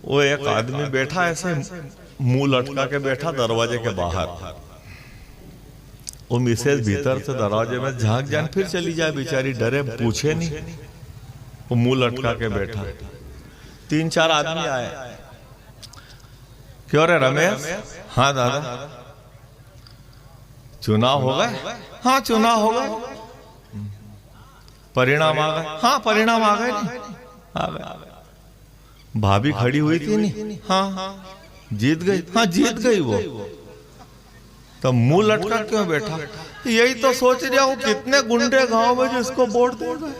वो एक आदमी बैठा ऐसे मुंह लटका के बैठा दरवाजे के बाहर। वो मिसेज भीतर से दरवाजे में झांक जान, फिर चली जाए बेचारी, डरे पूछे नहीं, वो मुंह लटका के बैठा। 3-4 आदमी आए। क्यों रे रमेश? हाँ दादा। चुनाव हो गए? हाँ चुनाव हो गए। परिणाम आ गए? हाँ परिणाम आ गए। आ गए। भाभी खड़ी हुई थी नहीं? हाँ जीत गई। हाँ जीत गई वो। तो मुंह लटका क्यों बैठा? यही तो सोच रहा हूं, कितने गुंडे गांव में जो इसको वोट देगा।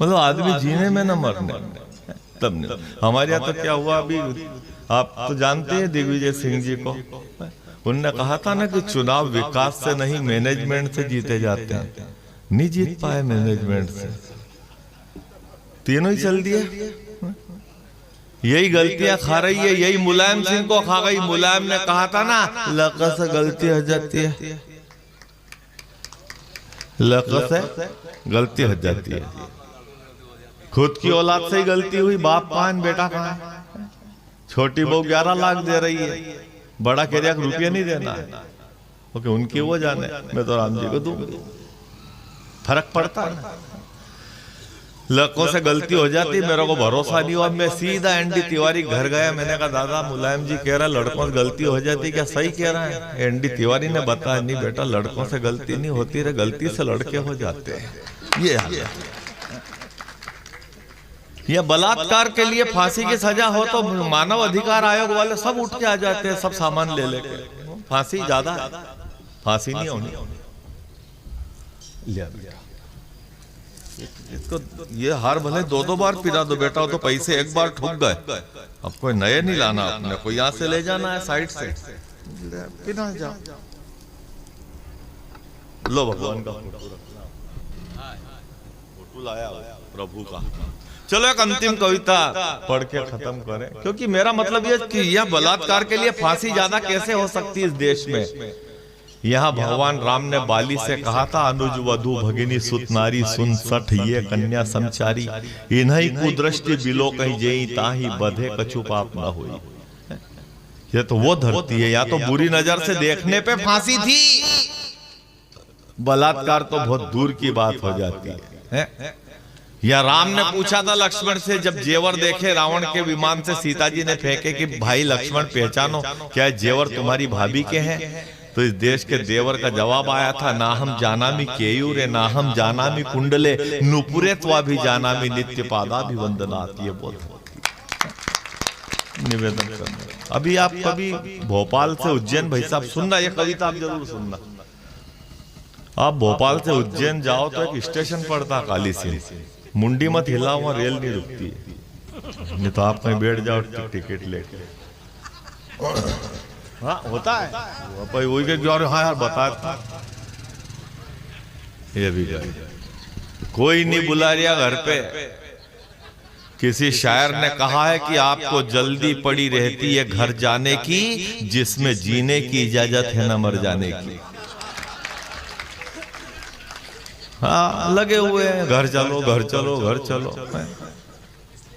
मतलब आदमी जीने में न मरने तब नहीं। हमारे यहाँ तो क्या हुआ, अभी आप तो जानते हैं दिग्विजय सिंह जी को, उनने कहा था ना कि चुनाव विकास से नहीं मैनेजमेंट से जीते जाते हैं। नहीं जीत पाए मैनेजमेंट से, तीनों ही चल दिए। यही गलतियां खा रही है, यही मुलायम सिंह को खा गई। मुलायम ने कहा था ना, लक से गलती हो जाती है, लक से गलती हो जाती है। खुद की औलाद से ही गलती हुई, बाप कहां बेटा कहां। छोटी बहू 11 लाख दे रही है, बड़ा कह रहा रुपया नहीं देना है। ओके, उनकी वो जाने, मैं तो राम जी को दूंगा। फर्क पड़ता है। लड़कों से गलती हो जाती, मेरे को भरोसा नहीं हुआ। मैं सीधा एनडी तिवारी घर गया, मैंने कहा दादा मुलायम जी कह रहा लड़कों से गलती हो जाती, क्या सही कह रहा है? एनडी तिवारी ने बताया, नहीं बेटा लड़कों से गलती नहीं होती रे, गलती से लड़के हो जाते हैं। ये हाल है। या बलात्कार के लिए फांसी की सजा हो तो मानव अधिकार आयोग वाले सब उठ के आ जाते हैं, सब सामान ले लेके। फांसी ज्यादा है, फांसी नहीं होनी। इसको ये हार भले 2-2 बार पिला दो बेटा, तो पैसे एक बार ठुक गए, अब कोई नए नहीं लाना अपने को, यहाँ से ले जाना है साइड से पिना जाओ। लो भगवान का फोटो लाया प्रभु का। चलो एक अंतिम कविता पढ़ के खत्म करें, क्योंकि मेरा मतलब ये कि यह बलात्कार के लिए फांसी ज्यादा कैसे हो सकती है इस देश में। यहाँ भगवान राम ने बाली से कहा था, अनुज वधु भगिनी सुत नारी सुन सठ ये कन्या समचारी, इन्हीं कुदृष्टि बिलो कहीं जेई ताही बधे कछु पाप न हुई। ये तो वो धरती है, या तो बुरी नजर से देखने पे फांसी थी, बलात्कार तो बहुत दूर की बात हो जाती है। या राम ने पूछा था लक्ष्मण से, जब जेवर देखे रावण के विमान से सीता जी ने फेंके कि भाई लक्ष्मण पहचानो क्या जेवर तुम्हारी भाभी के हैं, तो इस देश के देवर का जवाब आया था, ना हम जानामि केयूरे ना हम जानामि कुंडले नुपुरे त्वाभि जानामि नित्य पादाभि वंदनात्। ये बोल निवेदन करना। अभी आप कभी भोपाल से उज्जैन, भाई साहब सुनना, ये कविता आप जरूर सुनना। आप भोपाल से उज्जैन जाओ तो एक स्टेशन पड़ता काली सिंह, मुंडी मत हिलाओ, वहां रेल नहीं रुकती, नहीं तो आप कहीं बैठ जाओ टिकट लेके। हाँ होता है भाई, वही के हाँ यार बता था। ये भी कोई नहीं बुला रिया घर पे। किसी शायर ने कहा है कि आपको जल्दी पड़ी रहती है घर जाने की, जिसमें जीने की इजाजत है न मर जाने की। हाँ लगे हुए हैं, घर चलो घर चलो घर चलो।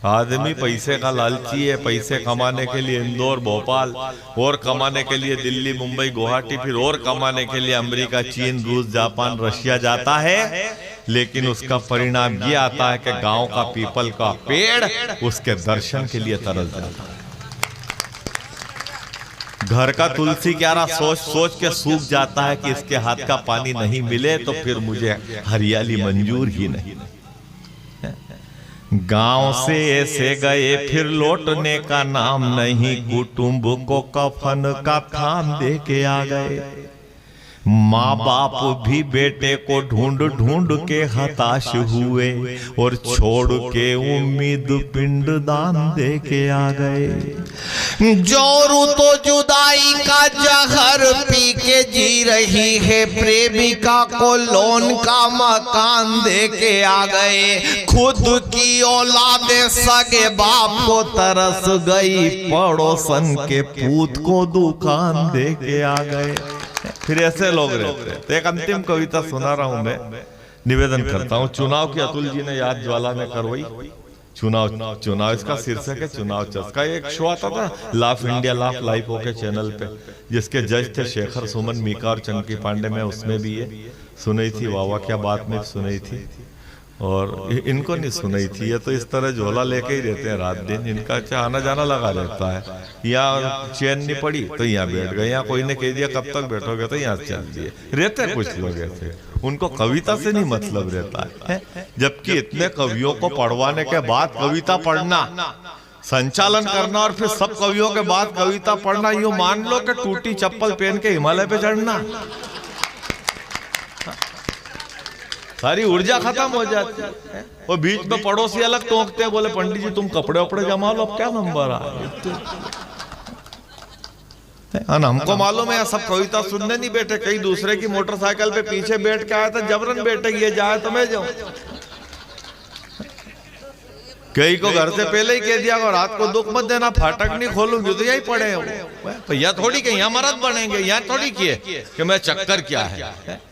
आदमी पैसे का लालची है, पैसे कमाने के लिए इंदौर भोपाल, और कमाने के लिए दिल्ली मुंबई गुवाहाटी, फिर और कमाने के लिए अमेरिका चीन रूस जापान रशिया जाता है। लेकिन उसका परिणाम ये आता है कि गांव का पीपल का पेड़ उसके दर्शन के लिए तरस जाता है। घर का तुलसी क्यारा सोच सोच के सूख जाता है कि इसके हाथ का पानी नहीं मिले तो फिर मुझे हरियाली मंजूर ही नहीं। गांव से ऐसे गए फिर लौटने का नाम नहीं, कुटुंब को कफन का थाम दे के आ गए। माँ बाप भी बेटे को ढूंढ ढूंढ के हताश हुए, और छोड़ के उम्मीद पिंड दान दे के आ गए। जोरू तो जुदाई का जहर पी के जी रही है, प्रेमिका को लोन का मकान दे के आ गए। खुद की औलादे सगे बाप को तरस गई, पड़ोसन के पूत को दुकान दे के आ गए। फिर ऐसे लोग रहते हैं। तो एक अंतिम कविता सुना रहा हूं मैं, निवेदन करता हूं। चुनाव की अतुल जी ने याद ज्वाला में करवाई। चुनाव इसका शीर्षक है चुनाव चस्का। एक शो आता था laugh India laugh life okay channel पे, जिसके जज थे शेखर सुमन मीका और चंकी पांडे। में उसमें भी ये सुनाई थी, वाह क्या बात में सुनाई थी, और इनको नहीं सुनाई थी। ये तो इस तरह झोला लेके ही रहते हैं रात दिन, इनका आना जाना लगा रहता है। यहाँ चैन नहीं पड़ी तो यहाँ बैठ गए, यहाँ कोई ने कह दिया कब तक बैठोगे तो यहाँ चल दिए रहते। कुछ लोग ऐसे, उनको कविता से नहीं मतलब रहता है। जबकि इतने कवियों को पढ़वाने के बाद कविता पढ़ना, संचालन करना, और फिर सब कवियों के बाद कविता पढ़ना, यूं मान लो कि टूटी चप्पल पहन के हिमालय पे चढ़ना, सारी ऊर्जा खत्म हो जाती है। और बीच में पड़ोसी अलग टोकते हैं, बोले पंडित जी तुम कपड़े वपड़े जमा लो, अब क्या नंबर आ। हमको मालूम है सब कविता सुनने नहीं बैठे, कई दूसरे की मोटरसाइकिल पे पीछे बैठ के आया था, जबरन बैठे ये जाए तो मैं जाऊं। कई को घर से पहले ही कह दिया और रात को दुख मत देना, फाटक नहीं खोलूंगी तो यही पड़े हो। भैया थोड़ी के यहाँ मरद बनेंगे, यहाँ थोड़ी किए कि मैं चक्कर क्या है।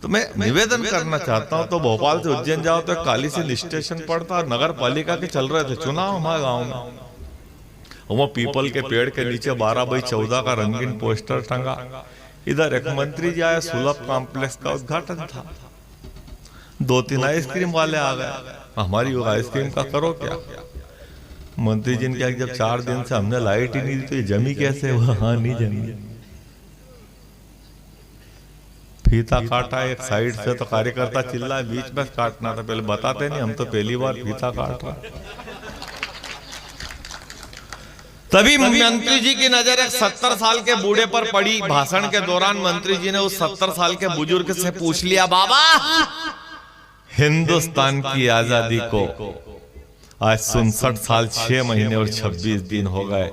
तो मैं निवेदन करना चाहता हूं, तो भोपाल से उज्जैन जाओ तो काली सिंह स्टेशन पड़ता, नगर पालिका के चल रहे थे चुनाव हमारे गांव में। वो पीपल के पेड़ के नीचे 12x14 का रंगीन पोस्टर टंगा। इधर एक मंत्री जी आए, सुलभ कॉम्प्लेक्स का उद्घाटन था। 2-3 आइसक्रीम वाले आ गए, हमारी आइसक्रीम का करो क्या। मंत्री जी ने कहा जब 4 दिन से हमने लाइट ही नहीं दी तो ये जमी कैसे। हाँ नहीं जमी, फीता काटा एक साइड से तो कार्यकर्ता चिल्ला, बीच में काटना था। पहले बताते नहीं, हम तो पहली बार फीता काट रहा। तभी मंत्री जी की नजर एक 70 साल के बूढ़े पर पड़ी। भाषण के दौरान मंत्री जी ने उस 70 साल के बुजुर्ग से पूछ लिया, बाबा हिंदुस्तान की आजादी को आज 67 साल 6 महीने और 26 दिन हो गए,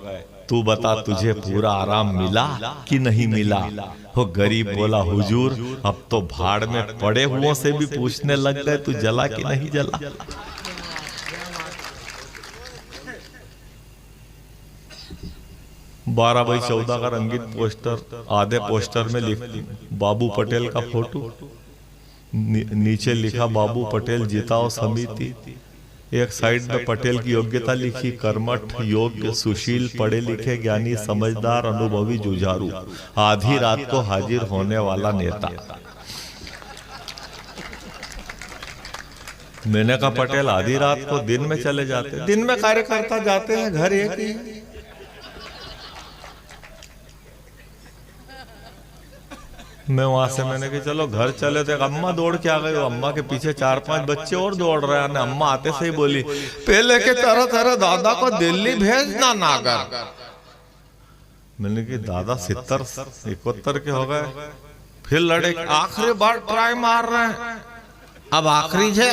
तू बता तुझे पूरा आराम मिला कि नहीं मिला। वो गरीब बोला, हुजूर अब तो भाड़ में पड़े हुओं से भी पूछने लग गए तू जला कि नहीं जला। 12x14 का रंगीन पोस्टर, आधे पोस्टर में लिख बाबू पटेल का फोटो, नीचे लिखा बाबू पटेल जिताओ समिति, एक साइड में पटेल की योग्यता लिखी, कर्मठ, योग्य, सुशील, पढ़े लिखे, ज्ञानी, समझदार, अनुभवी, जुझारू, आधी रात को हाजिर होने वाला नेता। मैंने कहा पटेल आधी रात को दिन में चले जाते, दिन में कार्यकर्ता जाते हैं, घर एक ही है। मैं वहां से मैंने कहा चलो घर चले, तो अम्मा दौड़ के आ गई, अम्मा के पीछे 4-5 बच्चे और दौड़ रहे हैं। अम्मा आते से ही बोली पहले के तरह तरह दादा को दिल्ली भेजना नागर। मैंने कहा दादा 70-71 के हो गए, फिर लड़े, आखिरी बार ट्राई मार रहे हैं, अब आखिरी है।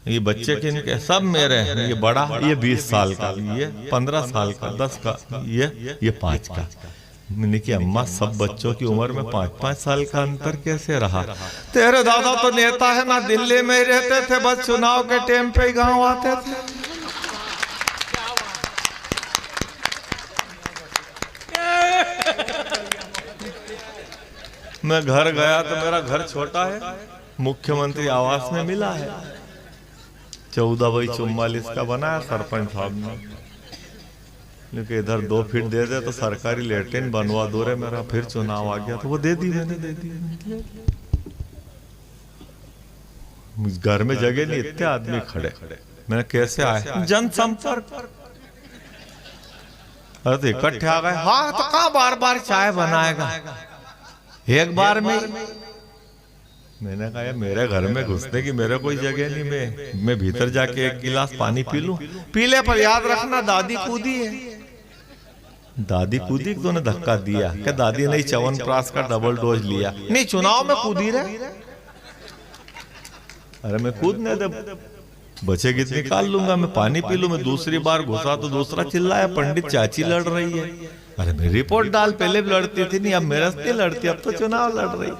ये बच्चे किनके? सब मेरे हैं। ये बड़ा, ये 20 साल का, ये 15 साल का, 10 का, ये 5 का। मैंने कि अम्मा सब बच्चों की उम्र में 5-5 साल का अंतर कैसे रहा? तेरे दादा तो नेता है ना, दिल्ली में ही रहते थे, बस चुनाव के टाइम पे ही गांव आते थे। मैं घर गया तो मेरा घर छोटा है, मुख्यमंत्री आवास में मिला है, 14x44 का बनाया सरपंच साहब ने। लेकिन इधर 2 फीट दे दे तो सरकारी लेटरिन बनवा दो रे मेरा, फिर चुनाव आ गया तो वो दे दी, मैंने दे दी। घर में जगह नहीं, इतने आदमी खड़े, मैंने कैसे आए? जनसंपर्क, अरे तो इकट्ठे आ गए। हाँ तो कहाँ बार बार चाय बनाएगा, एक बार में। मैंने कहा मेरे घर में घुसने की मेरे कोई जगह नहीं, मैं भीतर जाके 1 गिलास पानी पी लूं। पीले पर याद रखना दादी कूदी है। दादी कूदी तो ने धक्का दिया कि दादी ने च्यवनप्राश का डबल डोज लिया। नहीं चुनाव में कूदी रहे। अरे मैं कूदने दे, बचेगी तो निकाल लूंगा, मैं पानी पी लूं। मैं दूसरी बार घुसा तो दूसरा चिल्लाया पंडित चाची लड़ रही है। अरे मैं रिपोर्ट डाल, पहले भी लड़ती थी, नहीं अब मेरे से लड़ती, अब तो चुनाव लड़ रही।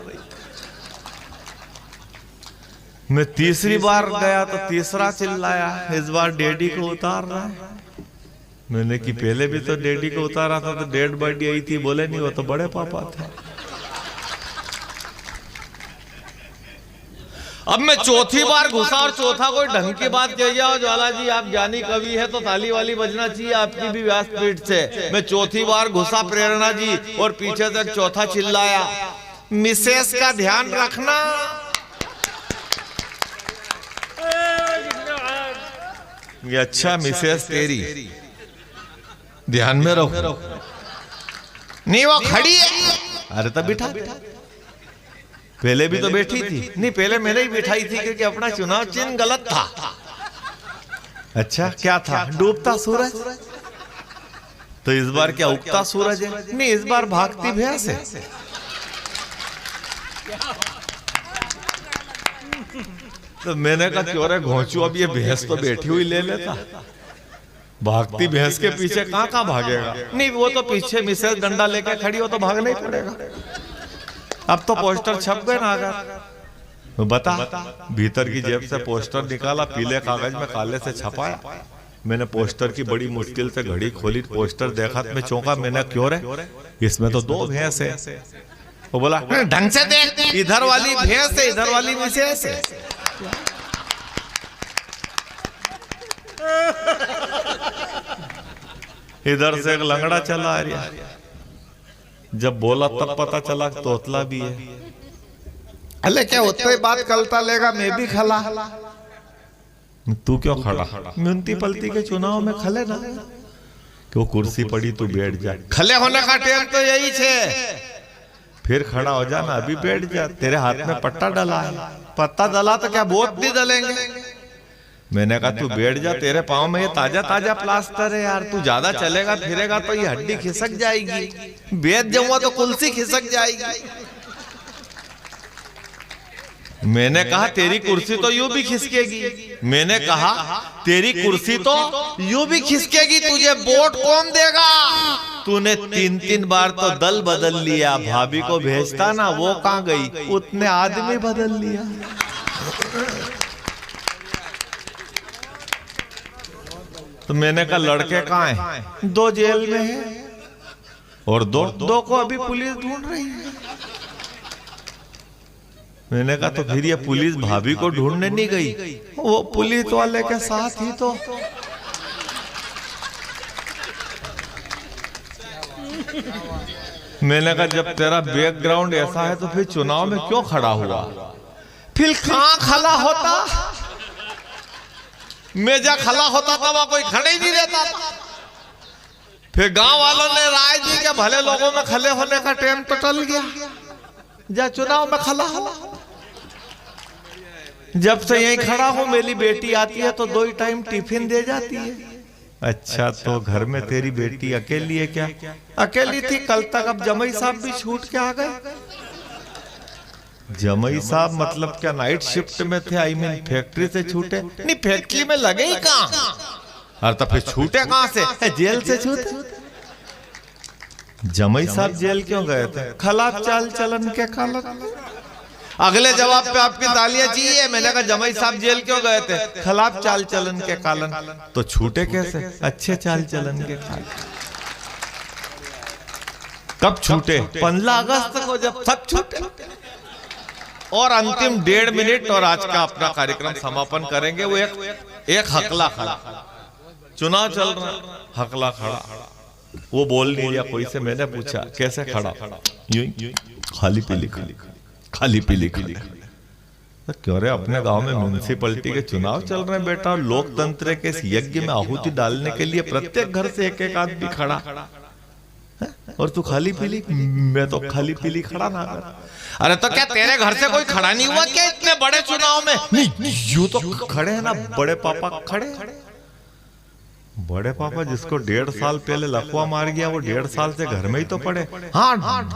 मैं तीसरी बार गया तो तीसरा चिल्लाया, इस बार डैडी को उतार रहा है। मैंने कि पहले भी तो डैडी को उतारा था तो डेड बॉडी आई थी, बोले नहीं वो तो बड़े पापा थे। अब मैं चौथी बार घुसा और चौथा कोई ढंग की बात कह जाओ, ज्वाला जी आप ज्ञानी कवि है तो ताली वाली बजना चाहिए आपकी भी व्यासपीठ से। मैं चौथी बार घुसा प्रेरणा जी और पीछे से चौथा चिल्लाया, मिसेस का ध्यान रखना। ये अच्छा मिसेस तेरी ध्यान में रहो। नहीं वो खड़ी है। अरे तब बिठा, पहले भी तो बैठी थी। नहीं पहले मैंने ही बिठाई थी क्योंकि अपना चुनाव चिन्ह गलत था। अच्छा क्या था? डूबता सूरज। तो इस बार क्या उगता सूरज है? नहीं इस बार भागती भैंस है। तो मैंने कहा क्यों रे घोंचू, अब ये भैंस तो बैठी हुई ले लेता, भागती भैंस के पीछे कहाँ भागेगा? नहीं वो तो पीछे मिसेस डंडा लेके खड़ी हो तो भागना ही पड़ेगा। अब तो पोस्टर छप गए ना। अगर बता, भीतर की जेब से पोस्टर निकाला, पीले कागज में काले से छपाया। मैंने पोस्टर की बड़ी मुश्किल से घड़ी खोली, पोस्टर देखा तो मैं चौंका। मैंने क्यों रे, इसमें तो 2 भैंस है। वो बोला ढंग से देख, इधर वाली भैंस है, इधर वाली मिसेस है। इधर से एक लंगड़ा चला आ रहा, जब बोला तब पता चला तोतला भी है। अरे क्या होता है बात कलता लेगा, मैं भी खला। तू क्यों खड़ा? म्युनिसिपैलिटी के चुनाव में खले ना, कि वो कुर्सी पड़ी तू बैठ जा। खले होने का टाइम तो यही है, फिर खड़ा हो जाना, अभी बैठ जा। तेरे हाथ में पट्टा डला है, पत्ता डला तो क्या वोट भी डलेंगे। मैंने कहा तू बैठ जा, तेरे पाँव में ये ताजा ताजा प्लास्टर है यार, तू ज्यादा चलेगा फिरेगा तो ये हड्डी खिसक जाएगी, बैठ जाऊंगा तो कुल्सी खिसक जाएगी। मैंने कहा तेरी कुर्सी तो यूं भी खिसकेगी। मैंने कहा तेरी कुर्सी तो यूं भी खिसकेगी, तुझे वोट कौन देगा? तूने 3-3 बार तो दल बदल लिया, भाभी को भेजता ना, वो कहाँ गई? उतने आदमी बदल लिया। तो मैंने कहा लड़के कहाँ हैं? 2 जेल में है और दो को अभी पुलिस ढूंढ रही है। मैंने कहा तो फिर ये पुलिस भाभी को ढूंढने नहीं गई, वो पुलिस वाले के साथ ही तो। मैंने कहा जब तेरा बैकग्राउंड ऐसा है तो फिर चुनाव में क्यों खड़ा हुआ? फिर कहां खड़ा होता? मैं जब खड़ा होता था वहां कोई खड़े ही नहीं रहता था। फिर गांव वालों ने राय दी कि भले लोगों में खड़े होने का टाइम तो टल गया, जा चुनाव में खड़ा हो। जब से यहीं खड़ा हूं मेरी बेटी आती है तो 2 ही टाइम टिफिन दे जाती है। अच्छा तो घर में तेरी बेटी अकेली है क्या? अकेली थी कल तक, अब जमई साहब भी छूट के आ गए। जमई साहब मतलब क्या नाइट शिफ्ट में थे? आई मीन फैक्ट्री से छूटे? नहीं फैक्ट्री में लगे ही कहां, अरे तो फिर छूटे कहां से? जेल से छूटे। जमई साहब जेल क्यों गए थे? खिलाफ चाल चलन के कारण। अगले जवाब पे आपकी तालियां चाहिए। मैंने कहा जमई साहब जेल क्यों गए थे? खिलाफ चाल चलन के कारण। तो छूटे कैसे? अच्छे चाल चलन के कारण। कब छूटे? 15 अगस्त को जब सब छूटे। और अंतिम 1.5 मिनट और आज का अपना कार्यक्रम समापन करेंगे। वो एक हकला खड़ा, चुनाव चल रहा, हकला खड़ा, वो बोल नहीं दिया कोई से। मैंने पूछा कैसे खड़ा? यूं खाली पीली खाली पीली खाली। तो क्यों रे, अपने गांव में म्युनिसिपैलिटी के चुनाव चल रहे हैं बेटा, और लोकतंत्र के इस यज्ञ में आहुति डालने के लिए प्रत्येक घर से एक आदमी खड़ा है? और तू खाली पीली? मैं तो खाली पीली खड़ा ना कर। अरे तो क्या तेरे घर से कोई खड़ा नहीं हुआ क्या इतने बड़े चुनाव में? नहीं, यूं तो खड़े हैं ना बड़े पापा खड़े। बड़े पापा जिसको 1.5 साल पहले लकवा मार गया वो 1.5 साल से घर में ही तो पड़े। हाँ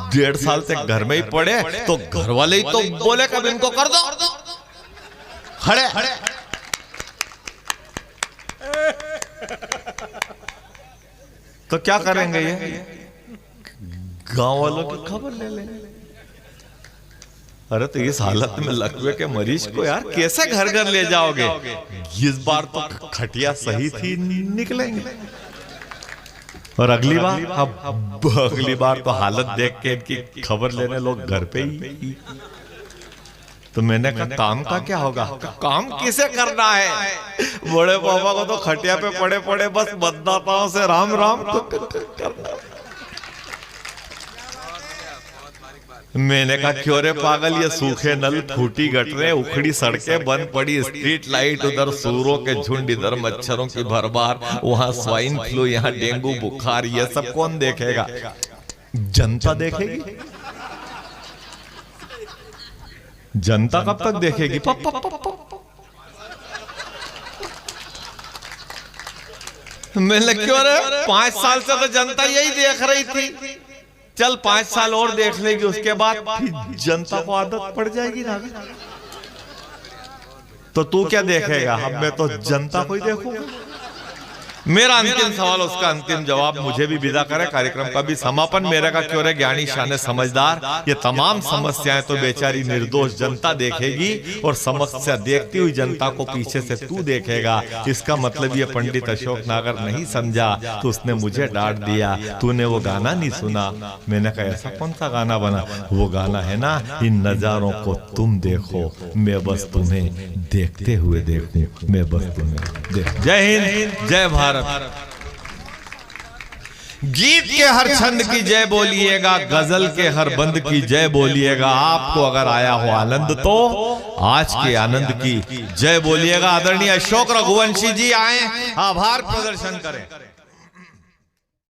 1.5 साल से घर में ही पड़े तो घर वाले ही तो बोले कब इनको कर दो खड़े। तो क्या करेंगे ये? गांव वालों की खबर ले लेंगे। अरे तो इस हालत में लकवे के मरीज को यार कैसे घर घर ले जाओगे? इस बार तो खटिया सही थी निकलेंगे। और अगली बार तो हालत देख के इनकी खबर लेने लोग घर पे ही। तो मैंने कहा काम का क्या होगा? काम किसे करना है? बड़े पापा को तो खटिया पे पड़े पड़े बस मतदाताओं से राम राम तो करना। मैंने कहा क्यों रे पागल, ये सूखे नल, फूटी गटरें, उखड़ी सड़कें, बंद पड़ी स्ट्रीट लाइट, उधर सूरों के झुंड, इधर मच्छरों की भरमार, वहां स्वाइन फ्लू, यहाँ डेंगू बुखार, ये सब कौन देखेगा? जनता देखेगी। जनता कब तक देखेगी? मैंने क्यों रे 5 साल से तो जनता यही देख रही थी, चल 5 साल और देख लेगी, उसके बाद फिर जनता को आदत पड़ जाएगी ना। तो तू क्या देखेगा? अब मैं तो जनता को ही देखूंगा। मेरा अंतिम सवाल, उसका अंतिम जवाब मुझे भी विदा करे। कार्यक्रम का भी समापन मेरा का क्यों रे ज्ञानी शाने समझदार, ये तमाम समस्याएं तो बेचारी निर्दोष जनता देखेगी और समस्या देखती हुई जनता को पीछे से तू देखेगा। इसका मतलब ये पंडित अशोक नागर नहीं समझा तो उसने मुझे डांट दिया, तूने वो गाना नहीं सुना। मैंने कहा ऐसा कौन सा गाना बना? वो गाना है ना, इन नजारों को तुम देखो मैं बस तुम्हें देखते हुए देखूं, मैं बस तुम्हें देख। जय हिंद, जय भारत। गीत के हर छंद की जय बोलिएगा, गजल के हर बंद की जय बोलिएगा। आपको अगर आया हो आनंद तो आज के आनंद की जय बोलिएगा। आदरणीय अशोक रघुवंशी जी आए, आभार प्रदर्शन करें।